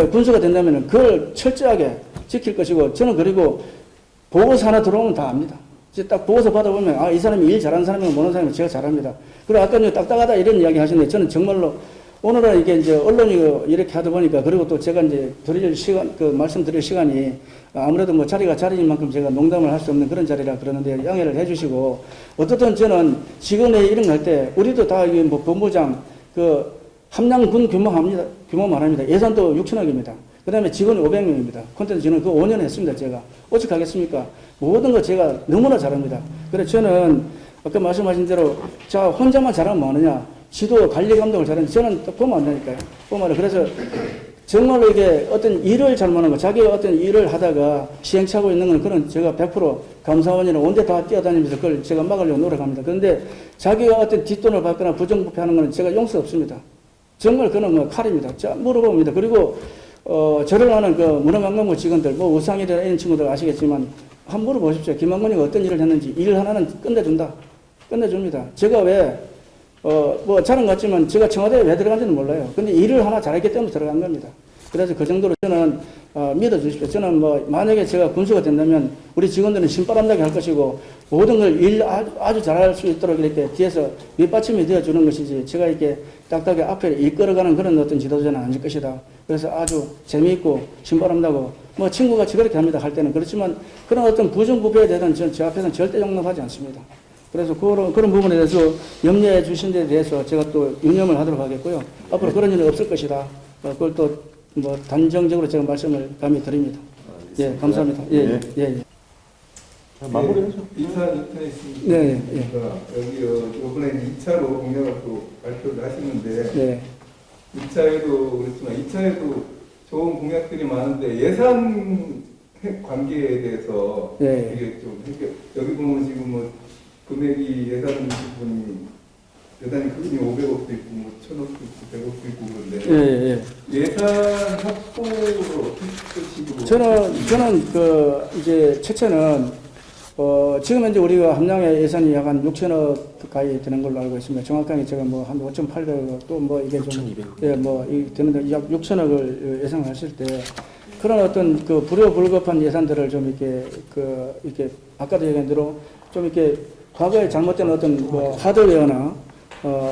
군수가 된다면 그걸 철저하게 지킬 것이고, 저는 그리고 보고서 하나 들어오면 다 압니다. 딱 보고서 받아보면 이 사람이 일 잘하는 사람이고 모르는 사람이 제가 잘합니다. 그리고 아까 딱딱하다 이런 이야기 하시는데, 저는 정말로 오늘은 이게 이제 언론이 이렇게 하다 보니까, 그리고 또 제가 이제 말씀드릴 시간이 아무래도 뭐 자리가 자리인 만큼 제가 농담을 할 수 없는 그런 자리라 그러는데 양해를 해주시고, 어떻든 저는 직원회 이런 거 할 때 우리도 다 뭐 본부장 함량군 규모 말합니다. 예산도 6천억입니다. 그 다음에 직원이 500명입니다. 콘텐츠 저는 5년 했습니다. 제가 어떡하겠습니까? 모든 거 제가 너무나 잘합니다. 그래서 저는 아까 말씀하신 대로 자 혼자만 잘하면 뭐하느냐, 지도 관리 감독을 잘하는데 저는 또 보면 안 되니까요. 보면 그래서 정말로 이게 어떤 일을 잘못하는 거, 자기가 어떤 일을 하다가 시행착오 있는 건 그런 제가 100% 감사원이나 온데 다 뛰어다니면서 그걸 제가 막으려고 노력합니다. 그런데 자기가 어떤 뒷돈을 받거나 부정부패하는 건 제가 용서 없습니다. 정말 그는 뭐 칼입니다. 자, 물어봅니다. 그리고 저를 아는 문화관광부 직원들, 뭐 우상이나 이런 친구들 아시겠지만 한번 물어보십시오. 김한건이가 어떤 일을 했는지. 일 하나는 끝내준다. 끝내줍니다. 제가 왜 뭐 잘은 같지만 제가 청와대에 왜 들어간지는 몰라요. 근데 일을 하나 잘했기 때문에 들어간 겁니다. 그래서 그 정도로 저는 믿어주십시오. 저는 뭐 만약에 제가 군수가 된다면 우리 직원들은 신바람나게 할 것이고, 모든 걸 일 아주 잘할 수 있도록 이렇게 뒤에서 밑받침이 되어주는 것이지, 제가 이렇게 딱딱하게 앞에 이끌어가는 그런 어떤 지도자는 아닐 것이다. 그래서 아주 재미있고 신바람나고 뭐 친구같이 그렇게 합니다. 할 때는. 그렇지만 그런 어떤 부정부패에 대해서는 제 앞에서는 절대 용납하지 않습니다. 그래서 그런 부분에 대해서 염려해 주신 데 대해서 제가 또 유념을 하도록 하겠고요. 앞으로 그런 일은 없을 것이다. 그걸 또 뭐 단정적으로 제가 말씀을 감히 드립니다. 예, 감사합니다. 예, 예. 마무리하죠. 인사는 있습니다. 네, 예. 여기 이번에 2차로 공약을 또 발표를 하시는데 네. 1차에도 그렇지만 2차에도 좋은 공약들이 많은데 예산 관계에 대해서 예. 이게 좀 여기 보면 지금 뭐 금액이 예산 부분이 대단히 크긴 500억도 있고 뭐 1000억도 있고 100억도 있고 그런데 예산 확보를 어떻게 식으로 저는 그 이제 첫째는 지금 현재 우리가 함량의 예산이 약 한 6천억 가까이 되는 걸로 알고 있습니다. 정확하게 제가 뭐 한 5,800억 또 뭐 이게 좀 이 되는데 약 6천억을 예상하실 때 그런 어떤 그 불효불급한 예산들을 좀 이렇게 아까도 얘기한 대로 좀 이렇게 과거에 잘못된 어떤 뭐 하드웨어나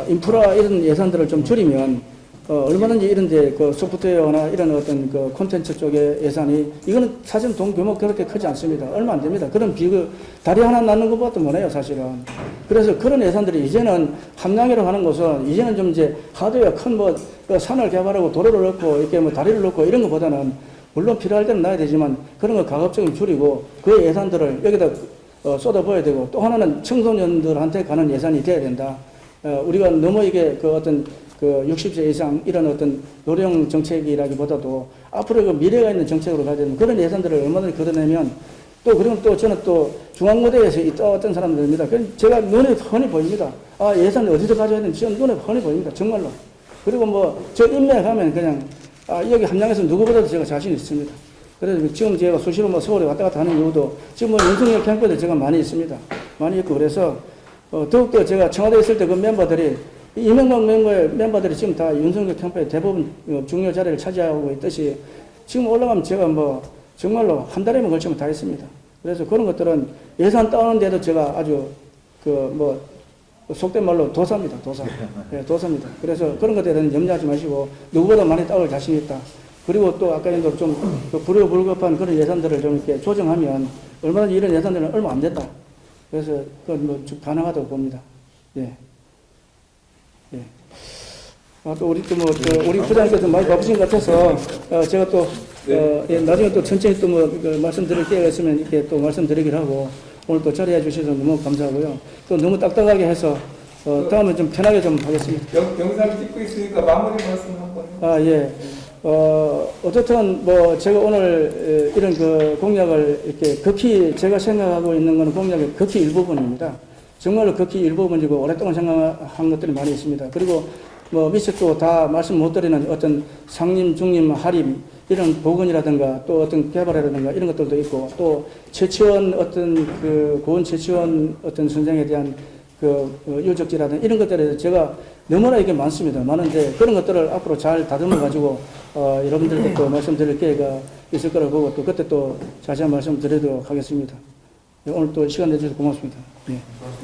인프라 이런 예산들을 좀 줄이면 얼마든지 이런데 그 소프트웨어나 이런 어떤 그 콘텐츠 쪽의 예산이 이거는 사실 돈 규모 그렇게 크지 않습니다. 얼마 안 됩니다. 그런 다리 하나 낳는 것보다 못해요, 사실은. 그래서 그런 예산들이 이제는 함량이라고 하는 것은 이제는 좀 이제 하드웨어 큰 뭐 산을 개발하고 도로를 넣고 이렇게 뭐 다리를 넣고 이런 것보다는 물론 필요할 때는 놔야 되지만 그런 거 가급적이면 줄이고 그 예산들을 여기다 쏟아부어야 되고 또 하나는 청소년들한테 가는 예산이 돼야 된다. 우리가 너무 이게 그 어떤 그 60세 이상 이런 어떤 노령 정책이라기보다도 앞으로 그 미래가 있는 정책으로 가야 되는 그런 예산들을 얼마든지 걷어내면 또 그리고 또 저는 또 중앙고대에서 어떤 사람들입니다. 제가 눈에 훤히 보입니다. 아, 예산을 어디서 가져야 되는지 저는 눈에 훤히 보입니다. 정말로. 그리고 뭐 저 인맥 가면 그냥 여기 함량에서 누구보다도 제가 자신 있습니다. 그래서 지금 제가 수시로 뭐 서울에 왔다 갔다 하는 이유도 지금 뭐 윤석열 캠프도 제가 많이 있습니다. 많이 있고 그래서 더욱더 제가 청와대에 있을 때 그 멤버들이 이명박 멤버들이 지금 다 윤석열 캠프의 대부분 중요 자리를 차지하고 있듯이 지금 올라가면 제가 뭐 정말로 한 달에만 걸치면 다 했습니다. 그래서 그런 것들은 예산 따는데도 제가 아주 속된 말로 도사입니다. 도사. 네, 도사입니다. 그래서 그런 것에 대해서는 염려하지 마시고 누구보다 많이 따올 자신 있다. 그리고 또 아까 얘기한 좀 불효불급한 그런 예산들을 좀 이렇게 조정하면 얼마든지 이런 예산들은 얼마 안 된다. 그래서 그건 뭐 가능하다고 봅니다. 예. 예. 또 우리 또 우리 부장님께서 많이 바쁘신 것 같아서 제가 또 나중에 또 천천히 또 말씀드릴 기회가 있으면 이렇게 또 말씀드리기로 하고 오늘 또 자리해 주셔서 너무 감사하고요. 또 너무 딱딱하게 해서 다음에 좀 편하게 좀 하겠습니다. 영상 찍고 있으니까 마무리 말씀 한번 예. 어쨌든 제가 오늘 이런 그 공약을 이렇게 극히 제가 생각하고 있는 건 공약의 극히 일부분입니다. 정말로 극히 일부분이고 오랫동안 생각한 것들이 많이 있습니다. 그리고 밑에 또 다 말씀 못 드리는 어떤 상림, 중림, 하림 이런 보건이라든가 또 어떤 개발이라든가 이런 것들도 있고 또 채취원 어떤 그 고원 채취원 어떤 선생에 대한 그 유적지라든가 이런 것들에 대해서 제가 너무나 이게 많습니다. 많은데 그런 것들을 앞으로 잘 다듬어 가지고 여러분들께 또 말씀드릴 기회가 있을 거라고 보고 또 그때 또 자세한 말씀 드리도록 하겠습니다. 오늘 또 시간 내주셔서 고맙습니다. 네.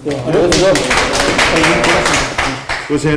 네. 고생.